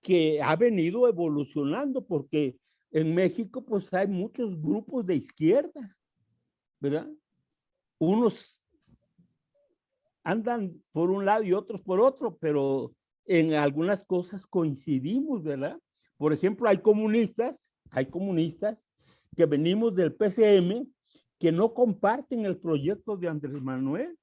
que ha venido evolucionando, porque en México pues hay muchos grupos de izquierda, ¿verdad? Unos andan por un lado y otros por otro, pero en algunas cosas coincidimos, ¿verdad? Por ejemplo, hay comunistas que venimos del PCM que no comparten el proyecto de Andrés Manuel.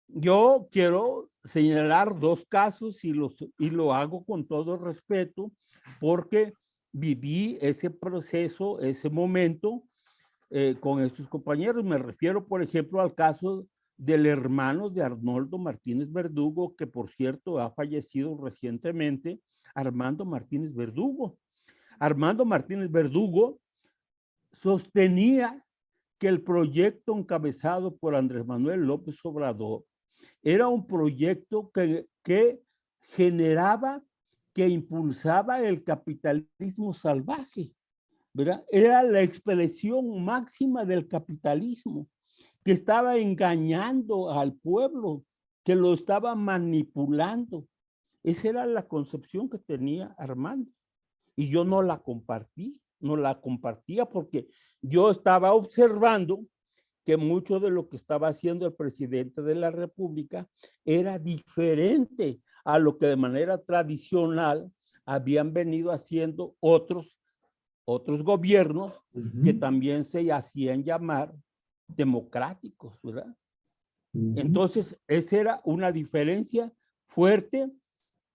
Yo quiero señalar 2 casos y lo hago con todo respeto, porque viví ese proceso, ese momento con estos compañeros. Me refiero, por ejemplo, al caso del hermano de Arnoldo Martínez Verdugo, que por cierto ha fallecido recientemente, Armando Martínez Verdugo. Armando Martínez Verdugo sostenía que el proyecto encabezado por Andrés Manuel López Obrador era un proyecto que generaba, que impulsaba el capitalismo salvaje, ¿verdad? Era la expresión máxima del capitalismo, que estaba engañando al pueblo, que lo estaba manipulando. Esa era la concepción que tenía Armando. Y yo no la compartí, no la compartía porque yo estaba observando que mucho de lo que estaba haciendo el presidente de la República era diferente a lo que de manera tradicional habían venido haciendo otros gobiernos que también se hacían llamar democráticos, ¿verdad? Entonces, esa era una diferencia fuerte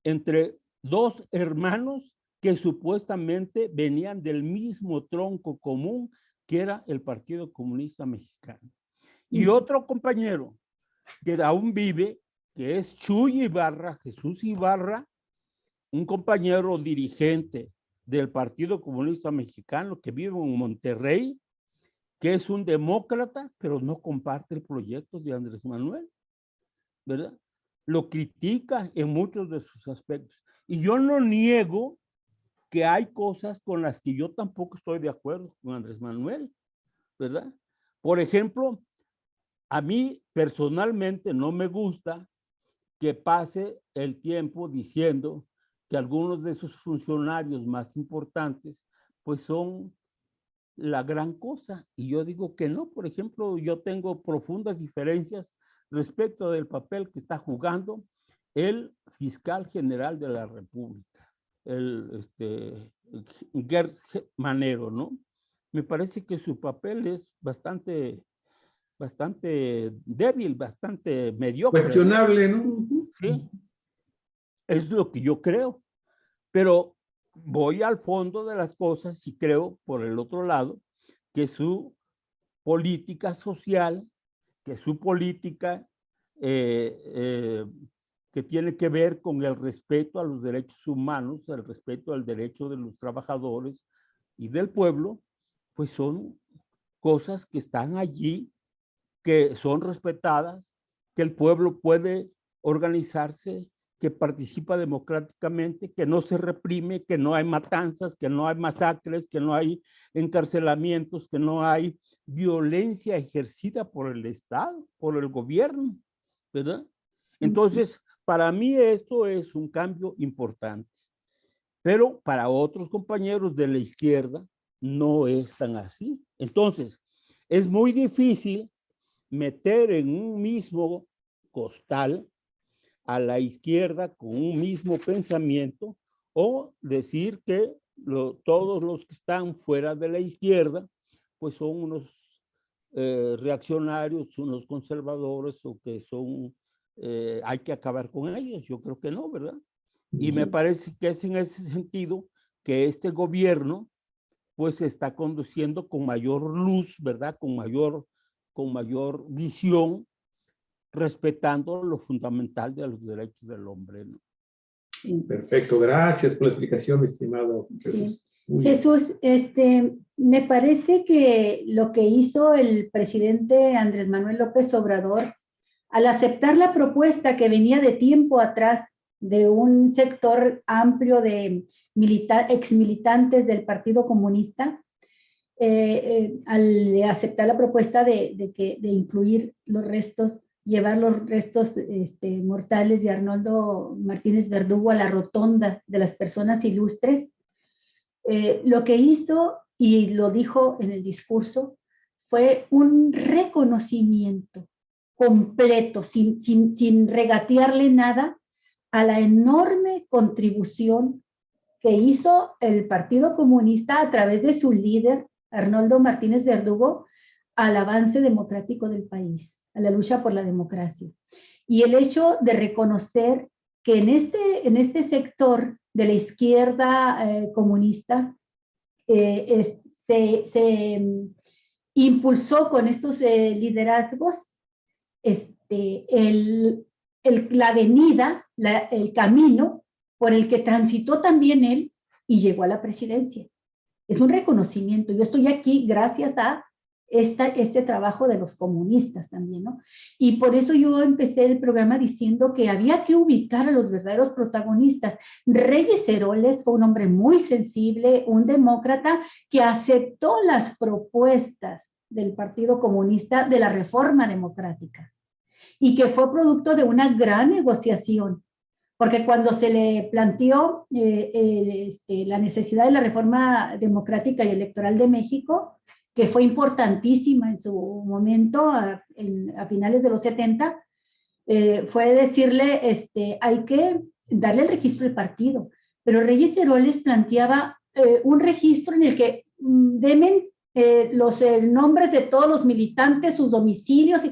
entre dos hermanos que supuestamente venían del mismo tronco común, que era el Partido Comunista Mexicano. Y otro compañero que aún vive, que es Chuy Ibarra, Jesús Ibarra, un compañero dirigente del Partido Comunista Mexicano que vive en Monterrey, que es un demócrata, pero no comparte el proyecto de Andrés Manuel, ¿verdad? Lo critica en muchos de sus aspectos. Y yo no niego que hay cosas con las que yo tampoco estoy de acuerdo con Andrés Manuel, ¿verdad? Por ejemplo, a mí personalmente no me gusta que pase el tiempo diciendo que algunos de sus funcionarios más importantes pues son la gran cosa. Y yo digo que no. Por ejemplo, yo tengo profundas diferencias respecto del papel que está jugando el fiscal general de la República, el Gertz Manero, ¿no? Me parece que su papel es bastante débil, bastante mediocre. Cuestionable, ¿no? Sí, es lo que yo creo. Pero voy al fondo de las cosas y creo, por el otro lado, que su política social, que su política que tiene que ver con el respeto a los derechos humanos, el respeto al derecho de los trabajadores y del pueblo, pues son cosas que están allí, que son respetadas, que el pueblo puede organizarse, que participa democráticamente, que no se reprime, que no hay matanzas, que no hay masacres, que no hay encarcelamientos, que no hay violencia ejercida por el Estado, por el gobierno, ¿verdad? Entonces, para mí esto es un cambio importante, pero para otros compañeros de la izquierda no es tan así. Entonces, es muy difícil meter en un mismo costal a la izquierda con un mismo pensamiento o decir que todos los que están fuera de la izquierda pues son unos reaccionarios, unos conservadores o que son, hay que acabar con ellos. Yo creo que no, ¿verdad? Y me parece que es en ese sentido que este gobierno pues se está conduciendo con mayor luz, ¿verdad? Con mayor visión, respetando lo fundamental de los derechos del hombre, ¿no? Sí. Perfecto, gracias por la explicación, mi estimado Jesús. Sí. Jesús, me parece que lo que hizo el presidente Andrés Manuel López Obrador, al aceptar la propuesta que venía de tiempo atrás de un sector amplio de exmilitantes del Partido Comunista, al aceptar la propuesta de incluir los restos, llevar los restos mortales de Arnoldo Martínez Verdugo a la rotonda de las personas ilustres, lo que hizo, y lo dijo en el discurso, fue un reconocimiento completo, sin regatearle nada, a la enorme contribución que hizo el Partido Comunista a través de su líder, Arnoldo Martínez Verdugo, al avance democrático del país, a la lucha por la democracia. Y el hecho de reconocer que en este sector de la izquierda comunista impulsó con estos liderazgos la avenida, el camino por el que transitó también él y llegó a la presidencia. Es un reconocimiento. Yo estoy aquí gracias a este trabajo de los comunistas también, ¿no? Y por eso yo empecé el programa diciendo que había que ubicar a los verdaderos protagonistas. Reyes Heroles fue un hombre muy sensible, un demócrata que aceptó las propuestas del Partido Comunista de la reforma democrática y que fue producto de una gran negociación. Porque cuando se le planteó la necesidad de la reforma democrática y electoral de México, que fue importantísima en su momento, a finales de los 70, fue decirle, hay que darle el registro del partido. Pero Reyes Heroles planteaba un registro en el que demen los nombres de todos los militantes, sus domicilios,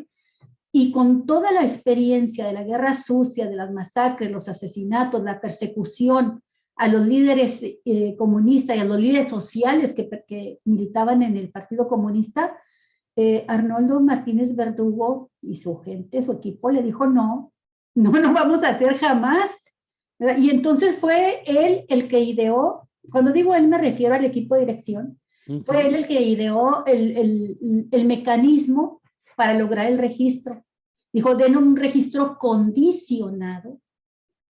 y con toda la experiencia de la guerra sucia, de las masacres, los asesinatos, la persecución a los líderes comunistas y a los líderes sociales que militaban en el Partido Comunista, Arnoldo Martínez Verdugo y su gente, su equipo, le dijo no vamos a hacer jamás. ¿Verdad? Y entonces fue él el que ideó, cuando digo él me refiero al equipo de dirección, fue él el que ideó el mecanismo para lograr el registro. Dijo, den un registro condicionado,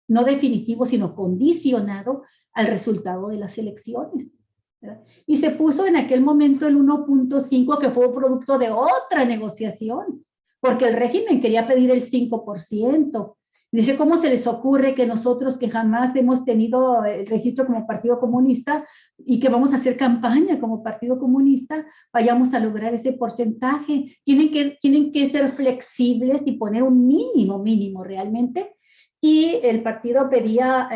no definitivo, sino condicionado al resultado de las elecciones, ¿verdad? Y se puso en aquel momento el 1.5, que fue producto de otra negociación, porque el régimen quería pedir el 5%. Dice, ¿cómo se les ocurre que nosotros que jamás hemos tenido el registro como Partido Comunista y que vamos a hacer campaña como Partido Comunista, vayamos a lograr ese porcentaje? Tienen que ser flexibles y poner un mínimo realmente. Y el partido pedía,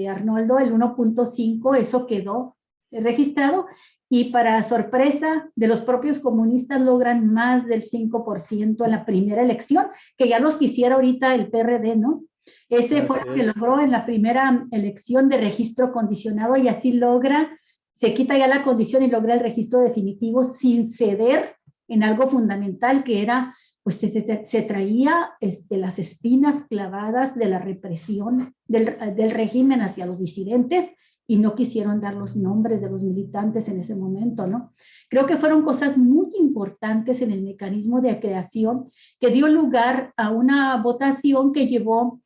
Arnoldo, el 1.5, eso quedó registrado, y para sorpresa de los propios comunistas logran más del 5% en la primera elección, que ya los quisiera ahorita el PRD, ¿no? Ese fue lo que logró en la primera elección de registro condicionado, y así logra, se quita ya la condición y logra el registro definitivo sin ceder en algo fundamental, que era, pues se traía las espinas clavadas de la represión del régimen hacia los disidentes, y no quisieron dar los nombres de los militantes en ese momento, ¿no? Creo que fueron cosas muy importantes en el mecanismo de creación que dio lugar a una votación que llevó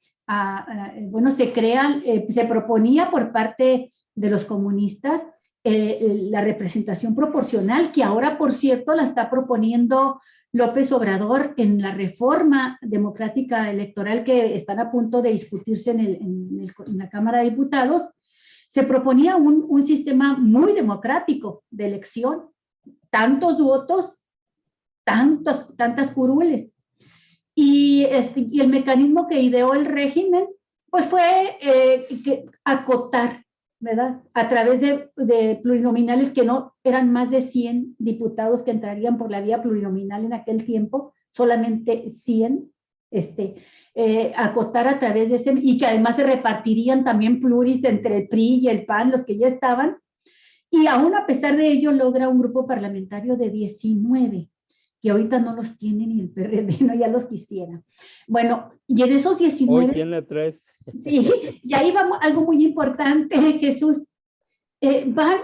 se proponía por parte de los comunistas la representación proporcional, que ahora, por cierto, la está proponiendo López Obrador en la reforma democrática electoral que están a punto de discutirse en la Cámara de Diputados. Se proponía un sistema muy democrático de elección, tantos votos, tantas curules. Y el mecanismo que ideó el régimen, pues fue acotar, ¿verdad? A través de plurinominales que no eran más de 100 diputados que entrarían por la vía plurinominal en aquel tiempo, solamente 100. Acotar a través de ese, y que además se repartirían también pluris entre el PRI y el PAN, los que ya estaban, y aún a pesar de ello logra un grupo parlamentario de 19, que ahorita no los tiene ni el PRD, no, ya los quisiera. Bueno, y en esos 19... Hoy tiene 3. Sí, y ahí vamos, algo muy importante, Jesús, van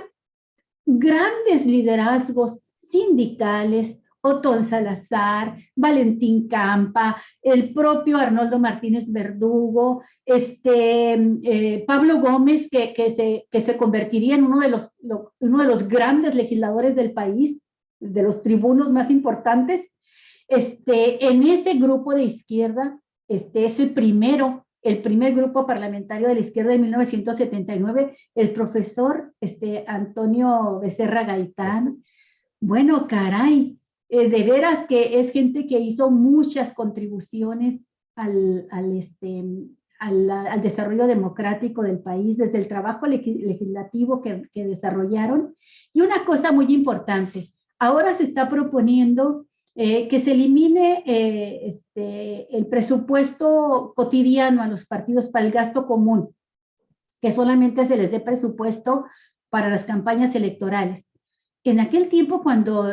grandes liderazgos sindicales, Otón Salazar, Valentín Campa, el propio Arnoldo Martínez Verdugo, Pablo Gómez, que se convertiría en uno de los grandes legisladores del país, de los tribunos más importantes. En ese grupo de izquierda, es el primer grupo parlamentario de la izquierda de 1979, el profesor Antonio Becerra Gaitán. Bueno, caray, de veras que es gente que hizo muchas contribuciones al desarrollo democrático del país, desde el trabajo legislativo que desarrollaron. Y una cosa muy importante, ahora se está proponiendo que se elimine el presupuesto cotidiano a los partidos para el gasto común, que solamente se les dé presupuesto para las campañas electorales. En aquel tiempo, cuando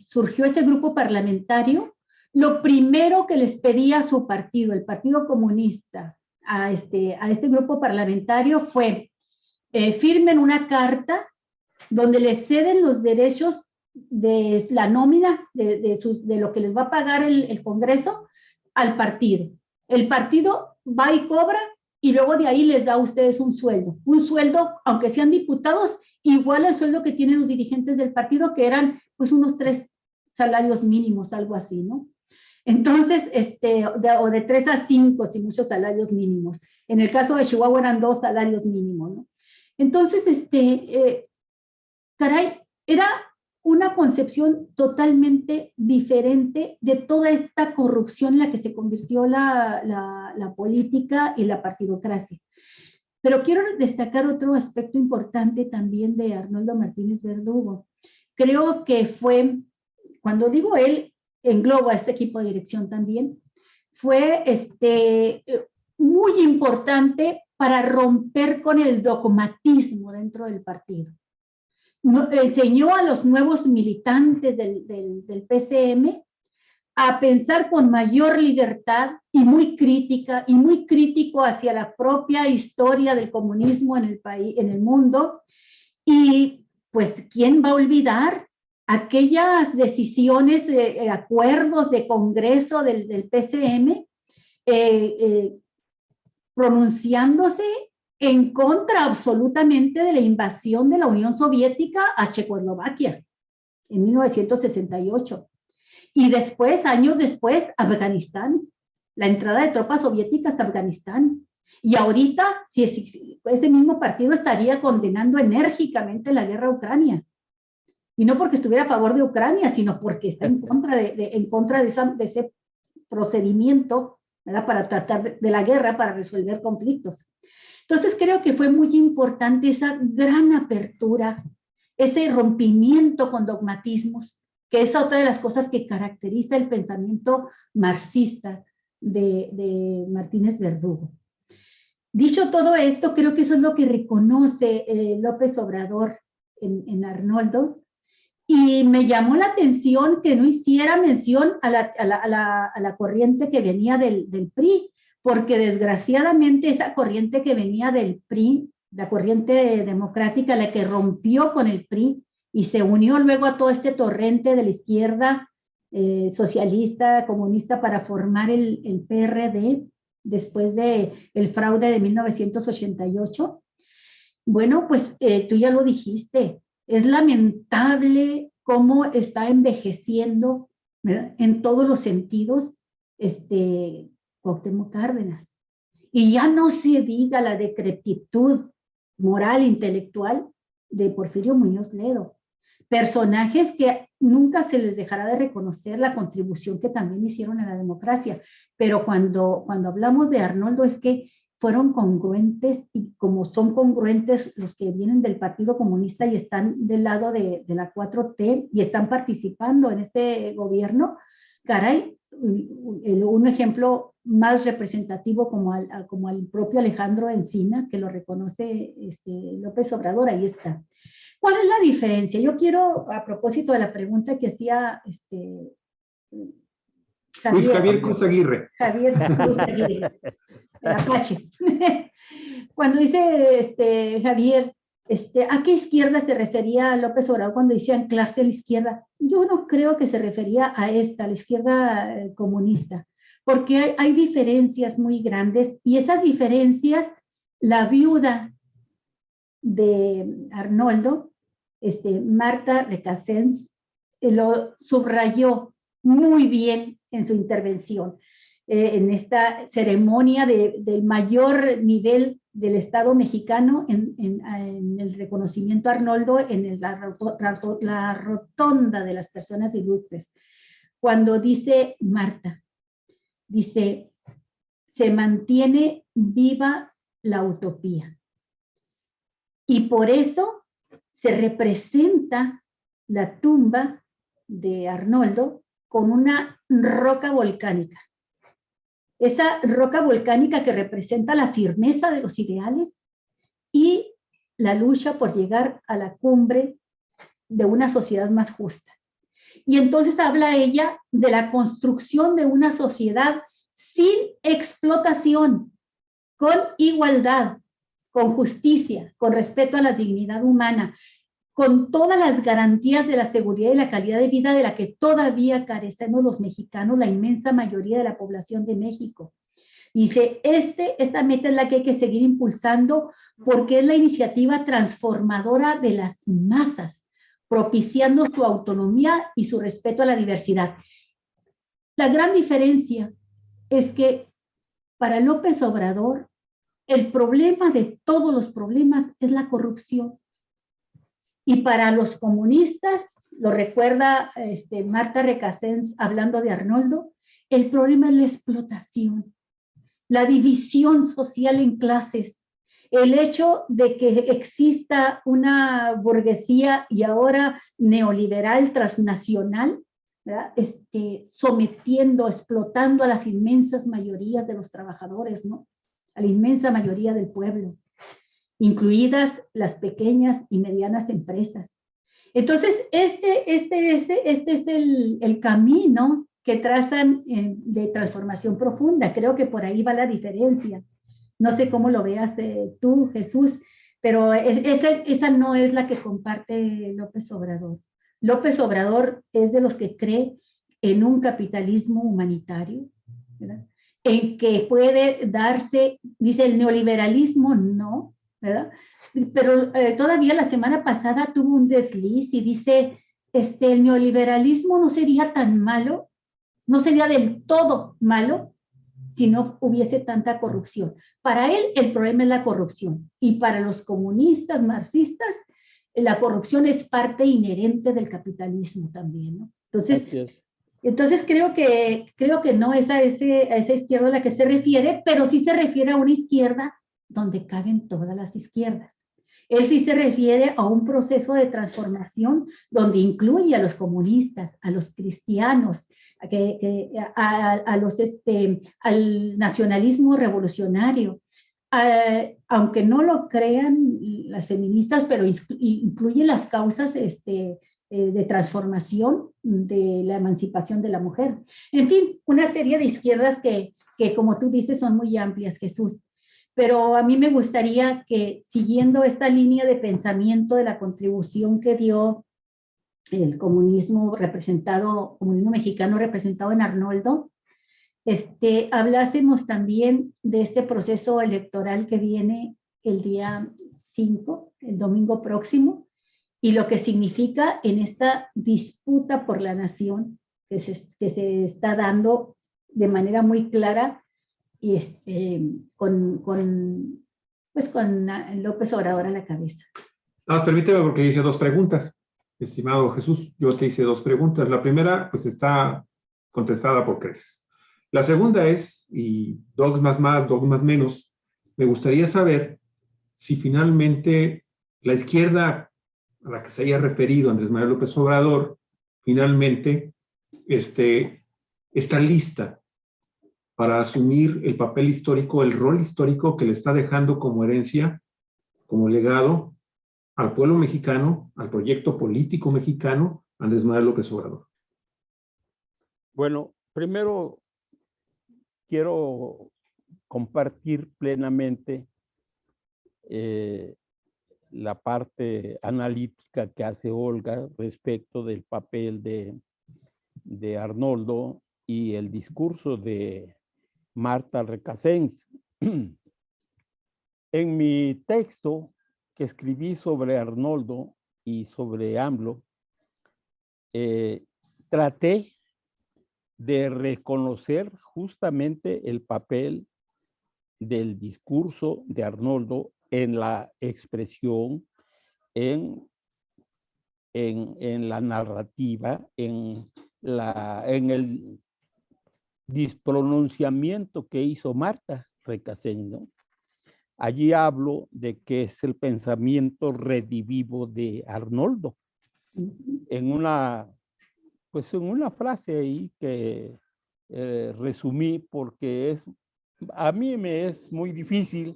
surgió ese grupo parlamentario, lo primero que les pedía a su partido, el Partido Comunista, a este grupo parlamentario fue firmen una carta donde les ceden los derechos de la nómina de lo que les va a pagar el Congreso al partido. El partido va y cobra y luego de ahí les da a ustedes un sueldo, aunque sean diputados, igual al sueldo que tienen los dirigentes del partido, que eran pues unos 3 salarios mínimos, algo así, ¿no? Entonces, o de 3 a 5, si muchos salarios mínimos. En el caso de Chihuahua eran 2 salarios mínimos, ¿no? Entonces, caray, era una concepción totalmente diferente de toda esta corrupción en la que se convirtió la política y la partidocracia. Pero quiero destacar otro aspecto importante también de Arnoldo Martínez Verdugo. Creo que fue, cuando digo él, englobo a este equipo de dirección también, fue muy importante para romper con el dogmatismo dentro del partido. Enseñó a los nuevos militantes del PCM a pensar con mayor libertad y muy crítico hacia la propia historia del comunismo en el país, en el mundo. Y pues, ¿quién va a olvidar aquellas decisiones, acuerdos de Congreso del PCM pronunciándose en contra absolutamente de la invasión de la Unión Soviética a Checoslovaquia en 1968? Y después, años después, Afganistán, la entrada de tropas soviéticas a Afganistán. Y ahorita, si ese mismo partido estaría condenando enérgicamente la guerra a Ucrania. Y no porque estuviera a favor de Ucrania, sino porque está en contra de ese procedimiento, ¿verdad?, para tratar de la guerra, para resolver conflictos. Entonces creo que fue muy importante esa gran apertura, ese rompimiento con dogmatismos, que es otra de las cosas que caracteriza el pensamiento marxista de Martínez Verdugo. Dicho todo esto, creo que eso es lo que reconoce López Obrador en Arnoldo, y me llamó la atención que no hiciera mención a la corriente que venía del PRI, porque desgraciadamente esa corriente que venía del PRI, la corriente democrática, la que rompió con el PRI y se unió luego a todo este torrente de la izquierda socialista, comunista, para formar el PRD después del fraude de 1988. Bueno, pues tú ya lo dijiste, es lamentable cómo está envejeciendo, ¿verdad?, en todos los sentidos Cuauhtémoc Cárdenas. Y ya no se diga la decrepitud moral, intelectual de Porfirio Muñoz Ledo. Personajes que nunca se les dejará de reconocer la contribución que también hicieron a la democracia. Pero cuando hablamos de Arnoldo es que fueron congruentes, y como son congruentes los que vienen del Partido Comunista y están del lado de la 4T y están participando en este gobierno, caray, un ejemplo más representativo como al propio Alejandro Encinas, que lo reconoce López Obrador, ahí está. ¿Cuál es la diferencia? Yo quiero, a propósito de la pregunta que hacía Luis Javier Cruz Aguirre. Javier Cruz Aguirre, el Apache. Cuando dice Javier, ¿a qué izquierda se refería López Obrador cuando decía anclarse a la izquierda? Yo no creo que se refería a la izquierda comunista, porque hay diferencias muy grandes, y esas diferencias, la viuda de Arnoldo, Marta Recasens, lo subrayó muy bien en su intervención, en esta ceremonia del mayor nivel del Estado mexicano en el reconocimiento a Arnoldo en la rotonda de las personas ilustres. Cuando dice Marta, dice, se mantiene viva la utopía. Y por eso se representa la tumba de Arnoldo con una roca volcánica. Esa roca volcánica que representa la firmeza de los ideales y la lucha por llegar a la cumbre de una sociedad más justa. Y entonces habla ella de la construcción de una sociedad sin explotación, con igualdad, con justicia, con respeto a la dignidad humana, con todas las garantías de la seguridad y la calidad de vida de la que todavía carecemos los mexicanos, la inmensa mayoría de la población de México. Dice, esta meta es la que hay que seguir impulsando porque es la iniciativa transformadora de las masas, propiciando su autonomía y su respeto a la diversidad. La gran diferencia es que para López Obrador, el problema de todos los problemas es la corrupción. Y para los comunistas, lo recuerda Marta Recasens hablando de Arnoldo, el problema es la explotación, la división social en clases, el hecho de que exista una burguesía y ahora neoliberal transnacional, sometiendo, explotando a las inmensas mayorías de los trabajadores, ¿no? A la inmensa mayoría del pueblo, incluidas las pequeñas y medianas empresas. Entonces, este es el camino que trazan de transformación profunda. Creo que por ahí va la diferencia. No sé cómo lo veas tú, Jesús, pero esa no es la que comparte López Obrador. López Obrador es de los que cree en un capitalismo humanitario, ¿verdad? En que puede darse, dice el neoliberalismo, no, ¿verdad? Pero todavía la semana pasada tuvo un desliz y dice, el neoliberalismo no sería tan malo, no sería del todo malo si no hubiese tanta corrupción. Para él el problema es la corrupción y para los comunistas, marxistas, la corrupción es parte inherente del capitalismo también, ¿no? Entonces creo que no es a esa izquierda a la que se refiere, pero sí se refiere a una izquierda donde caben todas las izquierdas. Él sí se refiere a un proceso de transformación donde incluye a los comunistas, a los cristianos, al nacionalismo revolucionario. Aunque no lo crean las feministas, pero incluye las causas de transformación de la emancipación de la mujer. En fin, una serie de izquierdas que como tú dices, son muy amplias, Jesús. Pero a mí me gustaría que, siguiendo esta línea de pensamiento de la contribución que dio el comunismo mexicano representado en Arnoldo, hablásemos también de este proceso electoral que viene el día 5, el domingo próximo, y lo que significa en esta disputa por la nación que se está dando de manera muy clara y con López Obrador a la cabeza. Permíteme porque hice dos preguntas, estimado Jesús. Yo te hice dos preguntas. La primera, pues está contestada por creces. La segunda es, y dogmas más, dogmas menos, me gustaría saber si finalmente la izquierda a la que se haya referido Andrés Manuel López Obrador, finalmente está lista para asumir el papel histórico, el rol histórico que le está dejando como herencia, como legado al pueblo mexicano, al proyecto político mexicano, Andrés Manuel López Obrador. Bueno, primero quiero compartir plenamente la parte analítica que hace Olga respecto del papel de Arnoldo y el discurso de Marta Recasens. En mi texto que escribí sobre Arnoldo y sobre AMLO, traté de reconocer justamente el papel del discurso de Arnoldo en la expresión, en la narrativa, en el dispronunciamiento que hizo Marta Recasens, ¿no? Allí hablo de que es el pensamiento redivivo de Arnoldo. En una frase ahí que resumí porque a mí me es muy difícil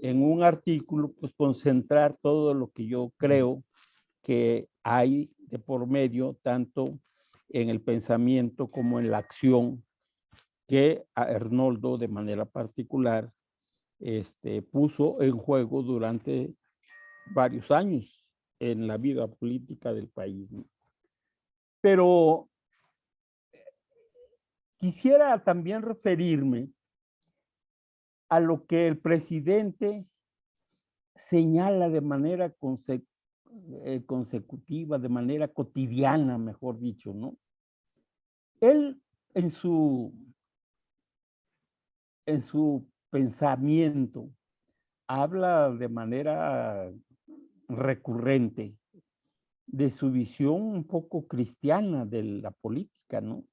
en un artículo, pues concentrar todo lo que yo creo que hay de por medio, tanto en el pensamiento como en la acción, que a Arnoldo de manera particular puso en juego durante varios años en la vida política del país, ¿no? Pero quisiera también referirme a lo que el presidente señala de manera consecutiva, de manera cotidiana, mejor dicho, ¿no? Él en su pensamiento habla de manera recurrente de su visión un poco cristiana de la política, ¿no?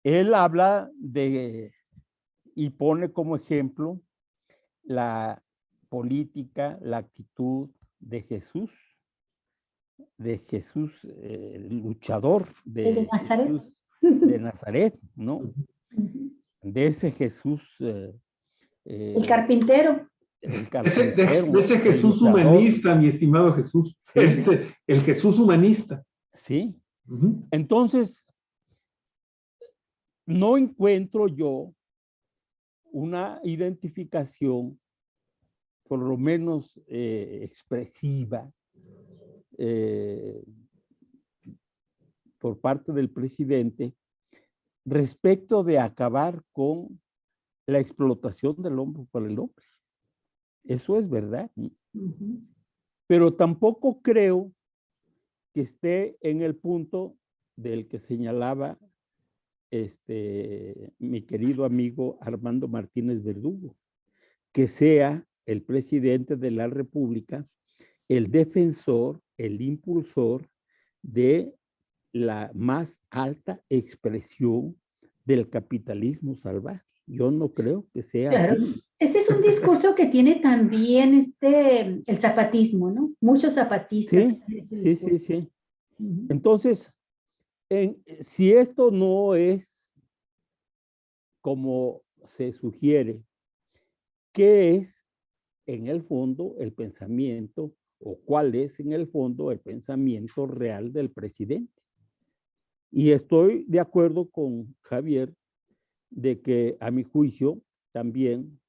Él habla y pone como ejemplo la política, la actitud de Jesús luchador, El de Nazaret. Jesús de Nazaret, ¿no? Ujú. De ese Jesús. El carpintero. El De carpintero, ese el Jesús luchador. humanista, mi estimado Jesús. Sí. El Jesús humanista. Sí. Uh-huh. Entonces, no encuentro yo una identificación, por lo menos expresiva, por parte del presidente respecto de acabar con la explotación del hombre por el hombre. Eso es verdad. Ujú. Pero tampoco creo que esté en el punto del que señalaba mi querido amigo Armando Martínez Verdugo, que sea el presidente de la República el defensor, el impulsor de la más alta expresión del capitalismo salvaje. Yo no creo que sea Claro, así. ese es un discurso que tiene también el zapatismo, ¿no? Muchos zapatistas Sí, tienen ese sí, discurso. sí, sí. Ujú. Entonces, si esto no es como se sugiere, ¿qué es en el fondo el pensamiento o cuál es en el fondo el pensamiento real del presidente? Y estoy de acuerdo con Javier de que, a mi juicio, también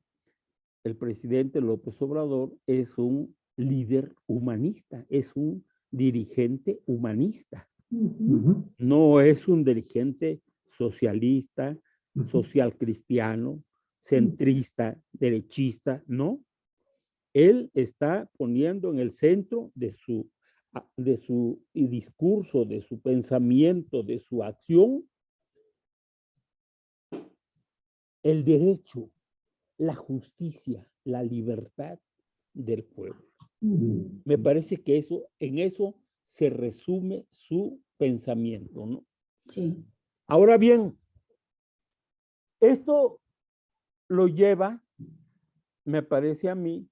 el presidente López Obrador es un líder humanista, es un dirigente humanista. Ujú. No es un dirigente socialista, social cristiano, centrista, derechista, no. Él está poniendo en el centro de su discurso, de su pensamiento, de su acción, el derecho, la justicia, la libertad del pueblo. Ujú. Me parece que en eso se resume su pensamiento, ¿no? Sí. Ahora bien, esto lo lleva, me parece a mí,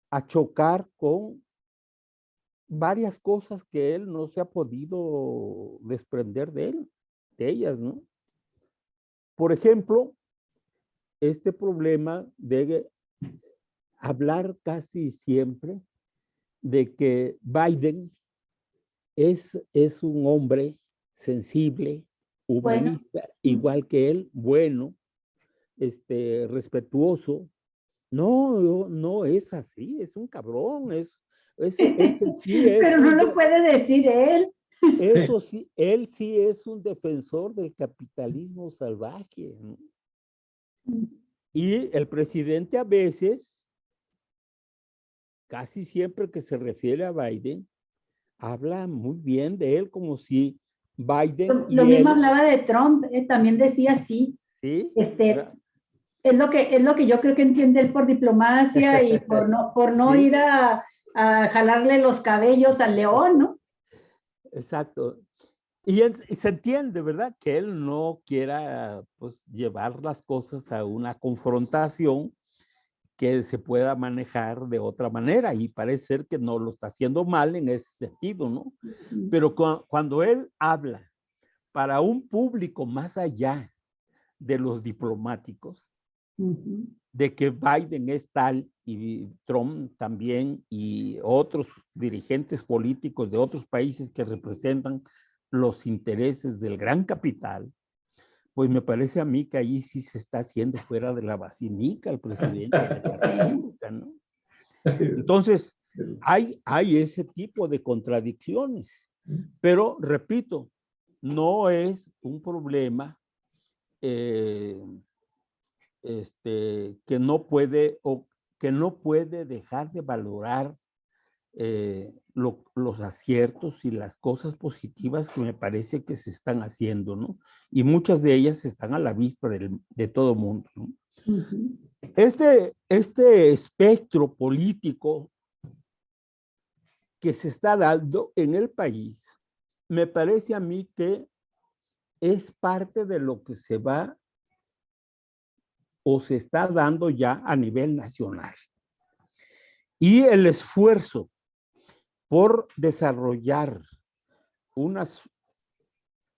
a chocar con varias cosas que él no se ha podido desprender de ellas, ¿no? Por ejemplo, este problema de hablar casi siempre de que Biden es un hombre sensible, Bueno. humanista, igual que él, bueno, respetuoso. No, no es así, es un cabrón, ese sí es Pero no lo puede decir él. eso sí, él sí es un defensor del capitalismo salvaje, ¿no? Y el presidente a veces, casi siempre que se refiere a Biden, habla muy bien de él como si Biden Lo y mismo él, hablaba de Trump, también decía así. ¿sí? Es lo que yo creo que entiende él por diplomacia y por no Sí, ir a jalarle los cabellos al león, ¿no? exacto. Y se entiende, ¿verdad? Que él no quiera pues, llevar las cosas a una confrontación que se pueda manejar de otra manera y parece ser que no lo está haciendo mal en ese sentido, ¿no? Pero cuando él habla para un público más allá de los diplomáticos, Ujú. de que Biden es tal y Trump también y otros dirigentes políticos de otros países que representan los intereses del gran capital, pues me parece a mí que ahí sí se está haciendo fuera de la basinica el presidente de la Casa Blanca, ¿no? Entonces, hay ese tipo de contradicciones, pero repito, no es un problema que no puede o que no puede dejar de valorar los aciertos y las cosas positivas que me parece que se están haciendo, ¿no? Y muchas de ellas están a la vista de todo mundo, ¿no? Ujú. Este espectro político que se está dando en el país, me parece a mí que es parte de lo que se va o se está dando ya a nivel nacional. Y el esfuerzo por desarrollar un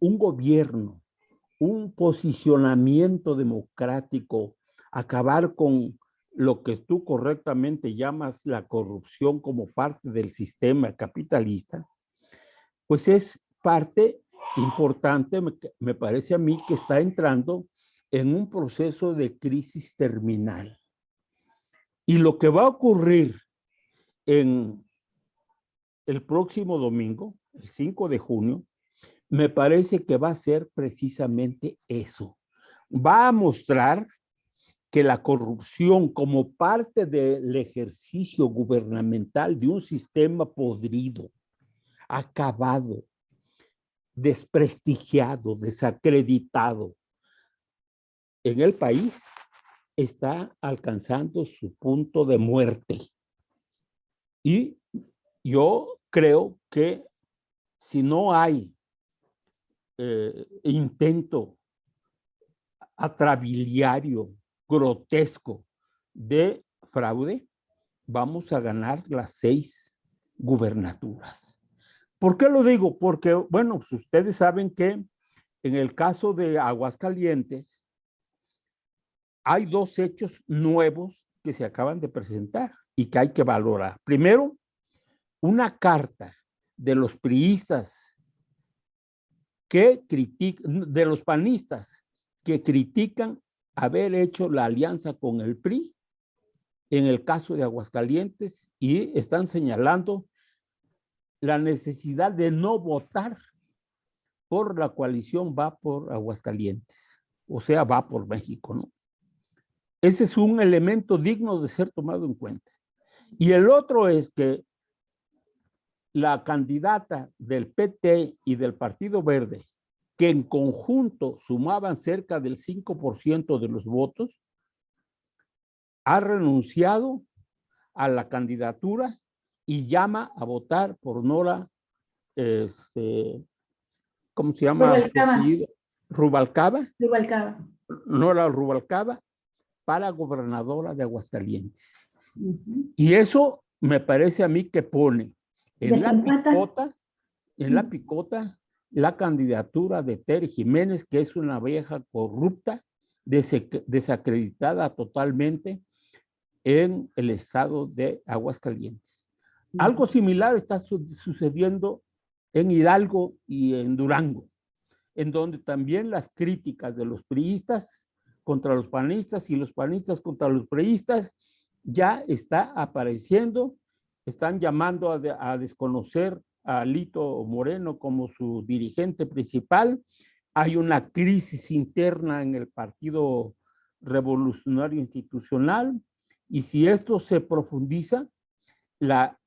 gobierno, un posicionamiento democrático, acabar con lo que tú correctamente llamas la corrupción como parte del sistema capitalista, pues es parte importante, me parece a mí, que está entrando en un proceso de crisis terminal. Y lo que va a ocurrir en el próximo domingo, el 5 de junio, me parece que va a ser precisamente eso. Va a mostrar que la corrupción como parte del ejercicio gubernamental de un sistema podrido, acabado, desprestigiado, desacreditado en el país, está alcanzando su punto de muerte. Y yo creo que si no hay intento atrabiliario, grotesco de fraude, vamos a ganar las 6 gubernaturas. ¿Por qué lo digo? Porque, bueno, pues ustedes saben que en el caso de Aguascalientes hay 2 hechos nuevos que se acaban de presentar y que hay que valorar. Primero, una carta de los priistas que critican, de los panistas que critican haber hecho la alianza con el PRI en el caso de Aguascalientes y están señalando la necesidad de no votar por la coalición Va por Aguascalientes, o sea, Va por México, ¿no? Ese es un elemento digno de ser tomado en cuenta. Y el otro es que la candidata del PT y del Partido Verde, que en conjunto sumaban cerca del 5% de los votos, ha renunciado a la candidatura y llama a votar por Nora, ¿cómo se llama? Rubalcaba. Rubalcaba. Rubalcaba. Nora Rubalcaba para gobernadora de Aguascalientes. Ujú. Y eso me parece a mí que pone en Desempata. la picota la candidatura de Tere Jiménez, que es una vieja corrupta, desacreditada totalmente en el estado de Aguascalientes. Algo similar está sucediendo en Hidalgo y en Durango, en donde también las críticas de los priistas contra los panistas y los panistas contra los priistas ya está apareciendo, están llamando a desconocer a Alito Moreno como su dirigente principal. Hay una crisis interna en el Partido Revolucionario Institucional y si esto se profundiza, la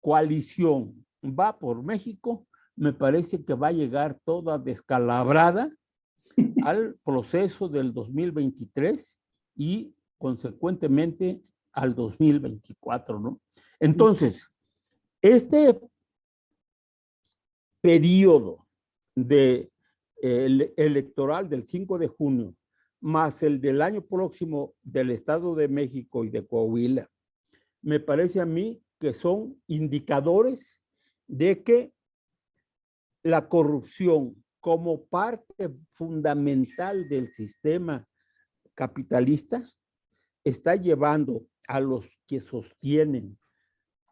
coalición Va por México me parece que va a llegar toda descalabrada al proceso del 2023 y consecuentemente al 2024, ¿no? Entonces, este periodo electoral del 5 de junio, más el del año próximo del Estado de México y de Coahuila, me parece a mí que son indicadores de que la corrupción como parte fundamental del sistema capitalista está llevando a los que sostienen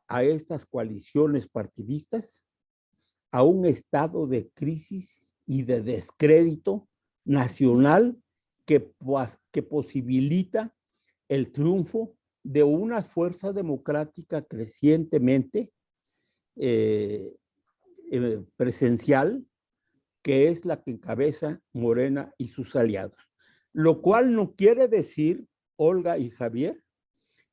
a estas coaliciones partidistas a un estado de crisis y de descrédito nacional que posibilita el triunfo de una fuerza democrática crecientemente presencial, que es la que encabeza Morena y sus aliados. Lo cual no quiere decir, Olga y Javier,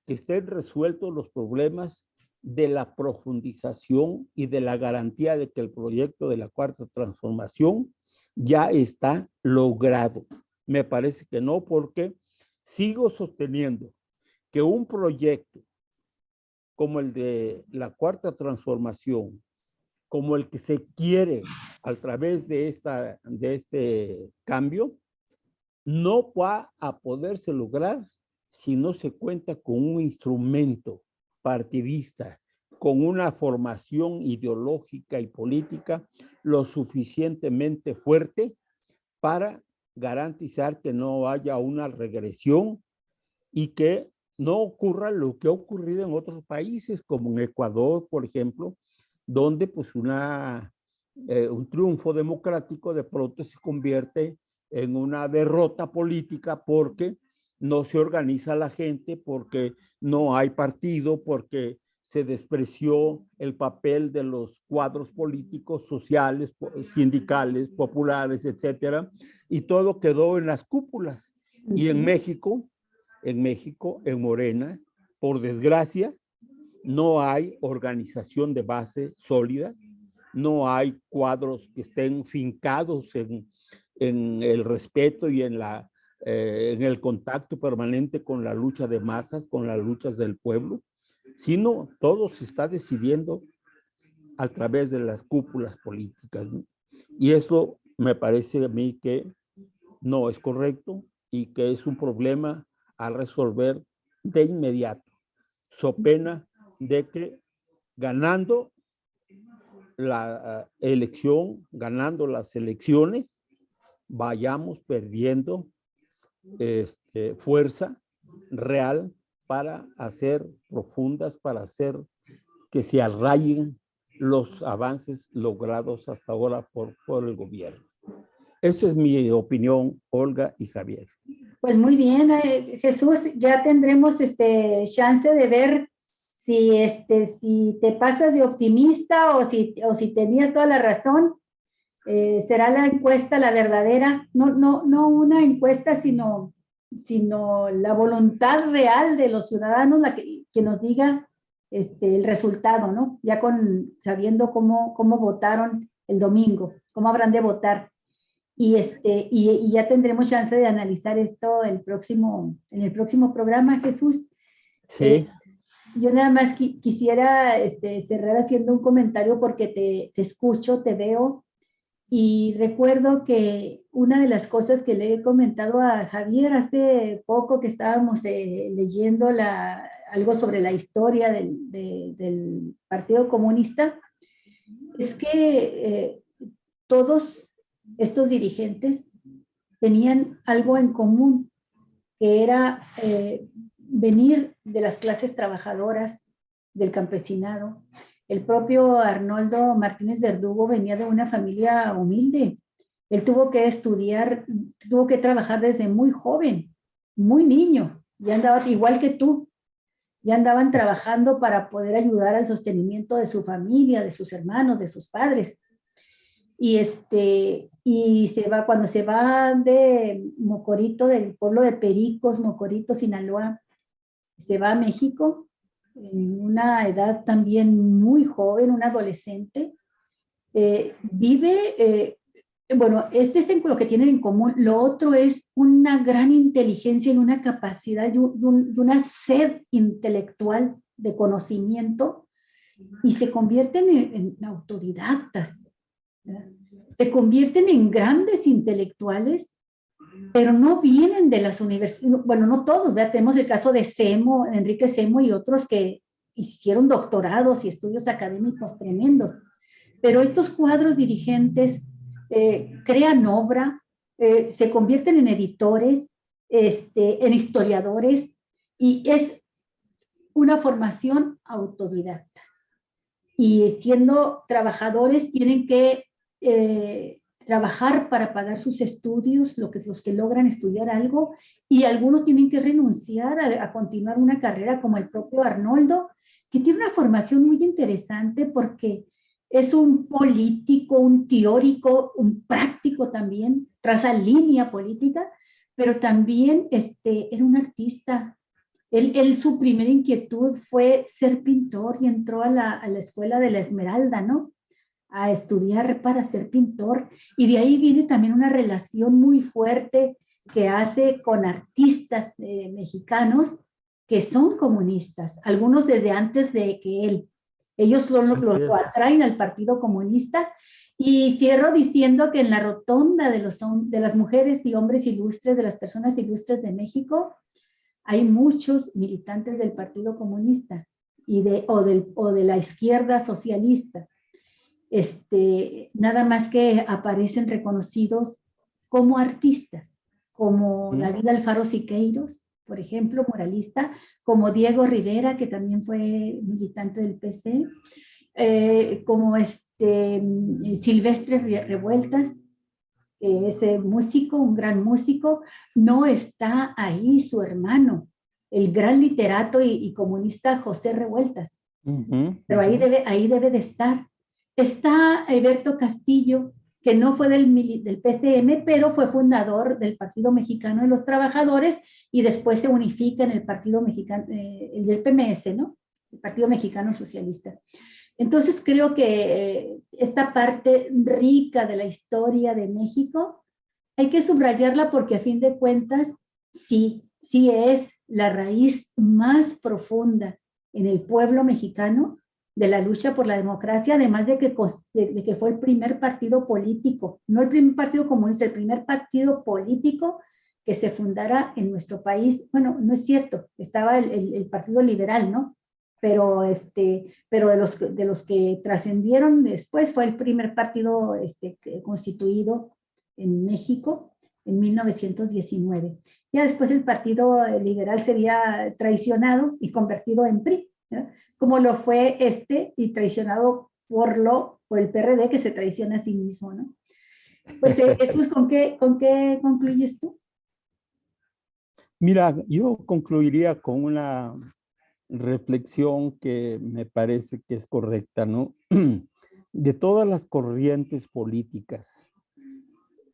que estén resueltos los problemas de la profundización y de la garantía de que el proyecto de la Cuarta Transformación ya está logrado. Me parece que no, porque sigo sosteniendo que un proyecto como el de la Cuarta Transformación, como el que se quiere a través de este cambio, no va a poderse lograr si no se cuenta con un instrumento partidista, con una formación ideológica y política lo suficientemente fuerte para garantizar que no haya una regresión y que no ocurra lo que ha ocurrido en otros países, como en Ecuador, por ejemplo, donde pues un triunfo democrático de pronto se convierte en una derrota política porque no se organiza la gente, porque no hay partido, porque se despreció el papel de los cuadros políticos, sociales, sindicales, populares, etcétera, y todo quedó en las cúpulas. Y en México, en Morena, por desgracia, no hay organización de base sólida, no hay cuadros que estén fincados en el respeto y en el contacto permanente con la lucha de masas, con las luchas del pueblo, sino todo se está decidiendo a través de las cúpulas políticas, ¿no? Y eso me parece a mí que no es correcto y que es un problema a resolver de inmediato, so pena de que ganando la elección, ganando las elecciones, vayamos perdiendo fuerza real para hacer profundas, para hacer que se arraiguen los avances logrados hasta ahora por el gobierno. Esa es mi opinión, Olga y Javier. Pues muy bien, Jesús, ya tendremos chance de ver si te pasas de optimista o si tenías toda la razón. Será la encuesta la verdadera, no una encuesta, sino la voluntad real de los ciudadanos que nos diga el resultado, ¿no? Ya sabiendo cómo votaron el domingo, cómo habrán de votar. Y ya tendremos chance de analizar esto en el próximo programa, Jesús. Sí. Yo nada más quisiera cerrar haciendo un comentario porque te escucho, te veo, y recuerdo que una de las cosas que le he comentado a Javier hace poco que estábamos leyendo algo sobre la historia del Partido Comunista, es que todos estos dirigentes tenían algo en común, que era venir de las clases trabajadoras, del campesinado. El propio Arnoldo Martínez Verdugo venía de una familia humilde. Él tuvo que estudiar, tuvo que trabajar desde muy joven, muy niño. Ya andaba igual que tú, ya andaban trabajando para poder ayudar al sostenimiento de su familia, de sus hermanos, de sus padres. Y cuando se va de Mocorito, del pueblo de Pericos, Mocorito, Sinaloa, se va a México en una edad también muy joven, un adolescente, bueno, este es lo que tienen en común. Lo otro es una gran inteligencia y una capacidad y una sed intelectual de conocimiento, y se convierten en autodidactas, ¿verdad? Se convierten en grandes intelectuales, pero no vienen de las universidades. Bueno, no todos, ¿verdad? Tenemos el caso de Semo, Enrique Semo y otros que hicieron doctorados y estudios académicos tremendos, pero estos cuadros dirigentes crean obra, se convierten en editores, en historiadores, y es una formación autodidacta. Y siendo trabajadores tienen que trabajar para pagar sus estudios, los que logran estudiar algo, y algunos tienen que renunciar a continuar una carrera, como el propio Arnoldo, que tiene una formación muy interesante porque es un político, un teórico, un práctico también, traza línea política, pero también era un artista. Su primera inquietud fue ser pintor y entró a la escuela de la Esmeralda, ¿no? A estudiar para ser pintor. Y de ahí viene también una relación muy fuerte que hace con artistas mexicanos que son comunistas, algunos desde antes de que él. Ellos lo atraen al Partido Comunista. Y cierro diciendo que en la rotonda de las mujeres y hombres ilustres, de las personas ilustres de México, hay muchos militantes del Partido Comunista o de la izquierda socialista. Nada más que aparecen reconocidos como artistas, como David Alfaro Siqueiros, por ejemplo, muralista, como Diego Rivera, que también fue militante del PC, como Silvestre Revueltas, que es músico, un gran músico. No está ahí su hermano, el gran literato y comunista José Revueltas, pero ahí debe de estar. Está Alberto Castillo, que no fue del PCM, pero fue fundador del Partido Mexicano de los Trabajadores y después se unifica en el Partido Mexicano, el del PMS, ¿no? El Partido Mexicano Socialista. Entonces creo que esta parte rica de la historia de México hay que subrayarla porque a fin de cuentas sí es la raíz más profunda en el pueblo mexicano de la lucha por la democracia, además de que fue el primer partido político, no el primer partido comunista, el primer partido político que se fundara en nuestro país. Bueno, no es cierto, estaba el Partido Liberal, ¿no? Pero de los que trascendieron después fue el primer partido constituido en México en 1919. Ya después el Partido Liberal sería traicionado y convertido en PRI, ¿no? Como lo fue y traicionado por el PRD, que se traiciona a sí mismo, ¿no? Pues Jesús, ¿con qué concluyes tú? Mira, yo concluiría con una reflexión que me parece que es correcta, ¿no? De todas las corrientes políticas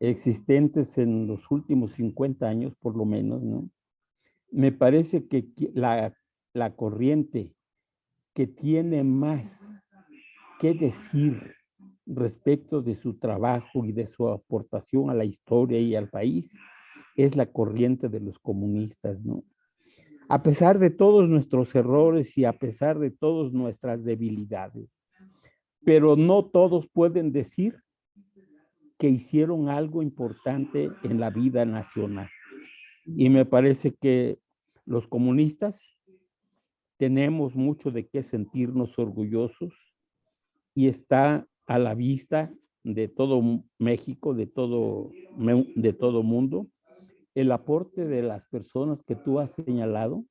existentes en los últimos 50 años, por lo menos, ¿no? Me parece que la corriente que tiene más que decir respecto de su trabajo y de su aportación a la historia y al país es la corriente de los comunistas, ¿no? A pesar de todos nuestros errores y a pesar de todas nuestras debilidades, pero no todos pueden decir que hicieron algo importante en la vida nacional. Y me parece que los comunistas tenemos mucho de qué sentirnos orgullosos y está a la vista de todo México, de todo mundo, el aporte de las personas que tú has señalado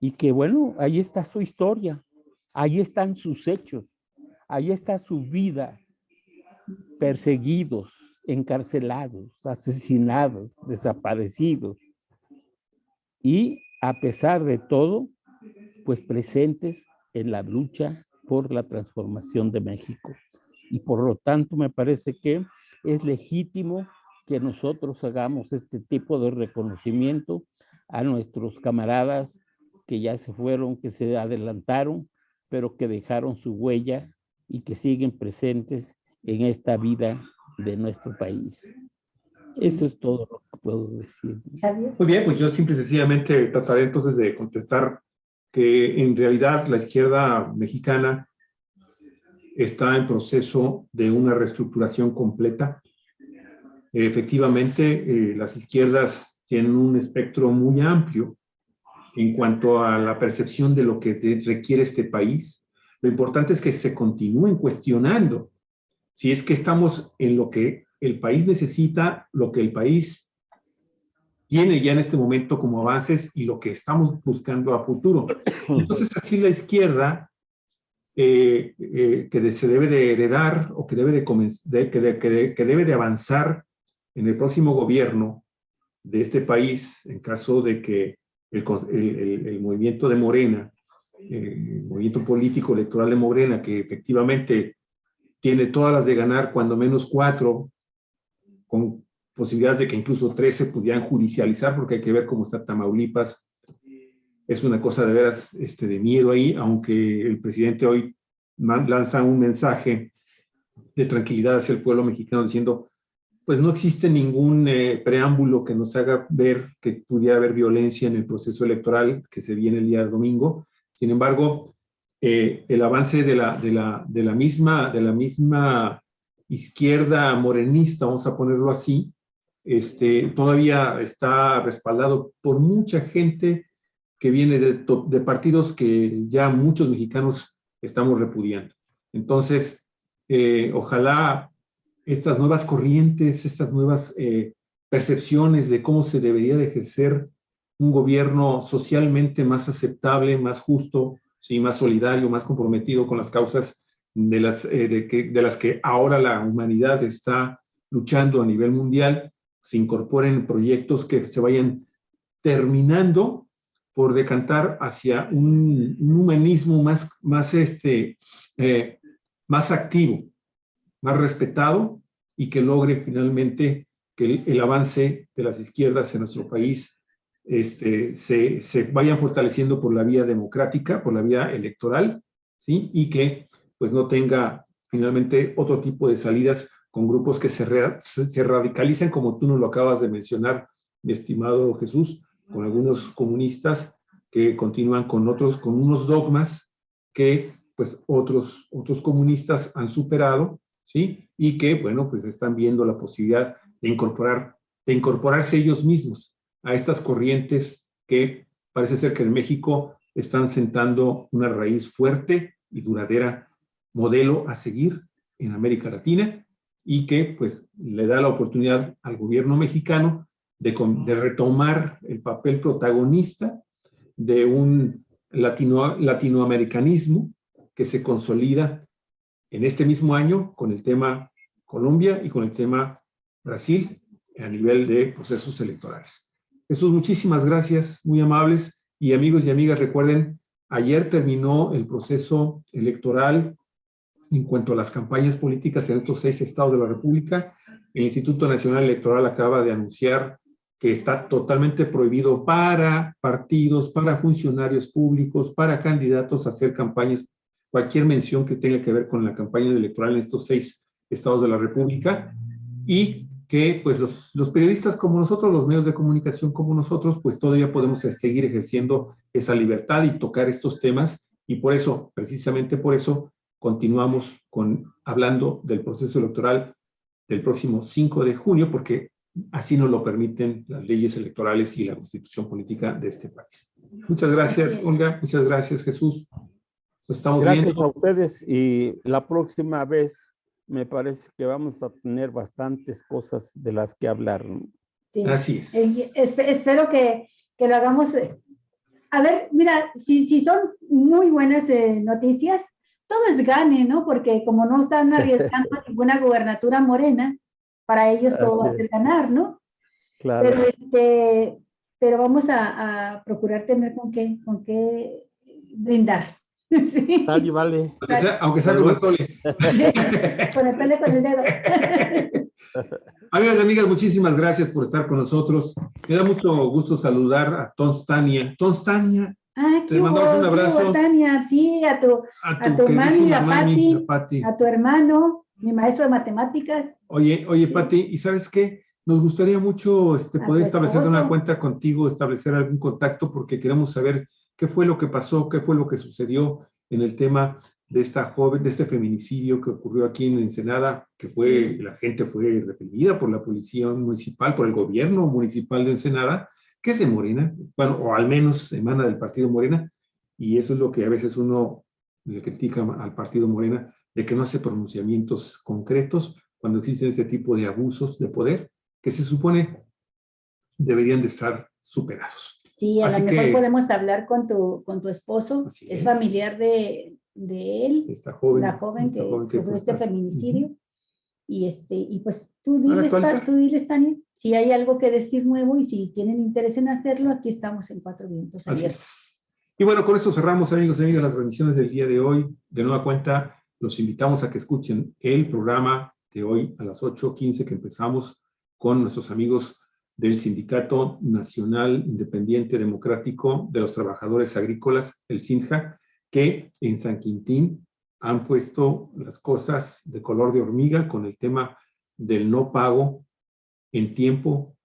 y que, bueno, ahí está su historia, ahí están sus hechos, ahí está su vida, perseguidos, encarcelados, asesinados, desaparecidos. Y a pesar de todo, pues presentes en la lucha por la transformación de México. Y por lo tanto me parece que es legítimo que nosotros hagamos este tipo de reconocimiento a nuestros camaradas que ya se fueron, que se adelantaron, pero que dejaron su huella y que siguen presentes en esta vida de nuestro país. Sí. Eso es todo lo que puedo decir. Muy bien, pues yo simple y sencillamente trataré entonces de contestar que en realidad la izquierda mexicana está en proceso de una reestructuración completa. Efectivamente, las izquierdas tienen un espectro muy amplio en cuanto a la percepción de lo que requiere este país. Lo importante es que se continúen cuestionando si es que estamos en lo que el país necesita, lo que el país tiene ya en este momento como avances y lo que estamos buscando a futuro. Entonces, así la izquierda, que se debe de heredar o que debe que debe de avanzar en el próximo gobierno de este país, en caso de que el movimiento de Morena, el movimiento político electoral de Morena, que efectivamente tiene todas las de ganar, cuando menos 4, con posibilidades de que incluso 3 se pudieran judicializar, porque hay que ver cómo está Tamaulipas. Es una cosa de veras de miedo ahí, aunque el presidente hoy lanza un mensaje de tranquilidad hacia el pueblo mexicano diciendo, pues no existe ningún preámbulo que nos haga ver que pudiera haber violencia en el proceso electoral que se viene el día domingo. Sin embargo, el avance de la misma izquierda morenista, vamos a ponerlo así, todavía está respaldado por mucha gente que viene de partidos que ya muchos mexicanos estamos repudiando. Entonces, ojalá estas nuevas corrientes, estas nuevas percepciones de cómo se debería de ejercer un gobierno socialmente más aceptable, más justo, ¿sí? Más solidario, más comprometido con las causas de las que ahora la humanidad está luchando a nivel mundial, se incorporen proyectos que se vayan terminando por decantar hacia un humanismo más activo, más respetado, y que logre finalmente que el avance de las izquierdas en nuestro país se vayan fortaleciendo por la vía democrática, por la vía electoral, ¿sí? Y que pues no tenga finalmente otro tipo de salidas con grupos que se radicalizan, como tú nos lo acabas de mencionar, mi estimado Jesús, con algunos comunistas que continúan con unos dogmas que pues otros comunistas han superado, ¿sí? Y que, bueno, pues están viendo la posibilidad de incorporarse ellos mismos a estas corrientes que parece ser que en México están sentando una raíz fuerte y duradera, modelo a seguir en América Latina, y que pues le da la oportunidad al gobierno mexicano de retomar el papel protagonista de un latinoamericanismo que se consolida en este mismo año con el tema Colombia y con el tema Brasil a nivel de procesos electorales. Jesús, muchísimas gracias, muy amables. Y amigos y amigas, recuerden, ayer terminó el proceso electoral en cuanto a las campañas políticas en estos 6 estados de la República. El Instituto Nacional Electoral acaba de anunciar que está totalmente prohibido para partidos, para funcionarios públicos, para candidatos a hacer campañas, cualquier mención que tenga que ver con la campaña electoral en estos 6 estados de la República, y que pues los periodistas como nosotros, los medios de comunicación como nosotros, pues todavía podemos seguir ejerciendo esa libertad y tocar estos temas, y por eso, precisamente por eso, continuamos hablando del proceso electoral del próximo 5 de junio, porque así nos lo permiten las leyes electorales y la constitución política de este país. Muchas gracias, Olga. Muchas gracias, Jesús. Nos estamos Gracias viendo. a ustedes, y la próxima vez me parece que vamos a tener bastantes cosas de las que hablar. Sí. Así es. Espero que lo hagamos. A ver, mira, si son muy buenas noticias, todo es gane, ¿no? Porque como no están arriesgando ninguna gubernatura morena, para ellos todo va a ser ganar, ¿no? Claro. Pero vamos a procurar tener con qué brindar. Sí. Dale, vale. Aunque sea con el tole. Con el tole, con el dedo. Amigas y amigas, muchísimas gracias por estar con nosotros. Me da mucho gusto saludar a Tons-Tania. Tons-Tania, te mandamos un abrazo. Tania, a ti, a tu mami, a Pati, a tu hermano, mi maestro de matemáticas. Oye, sí. Pati, ¿y sabes qué? Nos gustaría mucho poder establecer una cuenta contigo, establecer algún contacto, porque queremos saber qué fue lo que pasó, qué fue lo que sucedió en el tema de esta joven, de este feminicidio que ocurrió aquí en Ensenada, que la gente fue reprimida por la policía municipal, por el gobierno municipal de Ensenada, que es de Morena, bueno, o al menos emana del partido Morena, y eso es lo que a veces uno le critica al partido Morena, de que no hace pronunciamientos concretos cuando existen este tipo de abusos de poder, que se supone deberían de estar superados. Sí, a Así lo mejor que- podemos hablar con tu esposo, Así es es. familiar de él, Esta joven, la joven esta que joven que sufrió pues, este estás- feminicidio. Y pues tú Para diles, actualizar. tú diles, Tania, si hay algo que decir nuevo y si tienen interés en hacerlo, aquí estamos en Cuatro Vientos Así abiertos. es. Y bueno, con esto cerramos, amigos y amigas, las transmisiones del día de hoy. De nueva cuenta, los invitamos a que escuchen el programa de hoy a las 8:15 que empezamos con nuestros amigos del Sindicato Nacional Independiente Democrático de los Trabajadores Agrícolas, el SINDJA, que en San Quintín han puesto las cosas de color de hormiga con el tema del no pago en tiempo,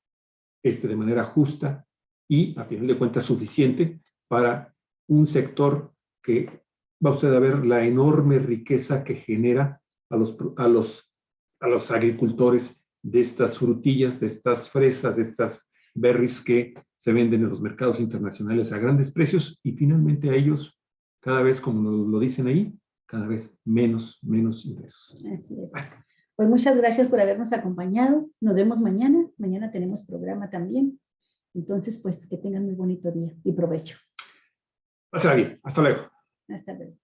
de manera justa y, a final de cuentas, suficiente para un sector que va usted a ver la enorme riqueza que genera a los agricultores de estas frutillas, de estas fresas, de estas berries que se venden en los mercados internacionales a grandes precios y finalmente a ellos, cada vez, como lo dicen ahí, cada vez menos ingresos. Así es. Pues muchas gracias por habernos acompañado. Nos vemos mañana. Mañana tenemos programa también. Entonces, pues que tengan muy bonito día y provecho. Pásala bien. Hasta luego. Hasta luego.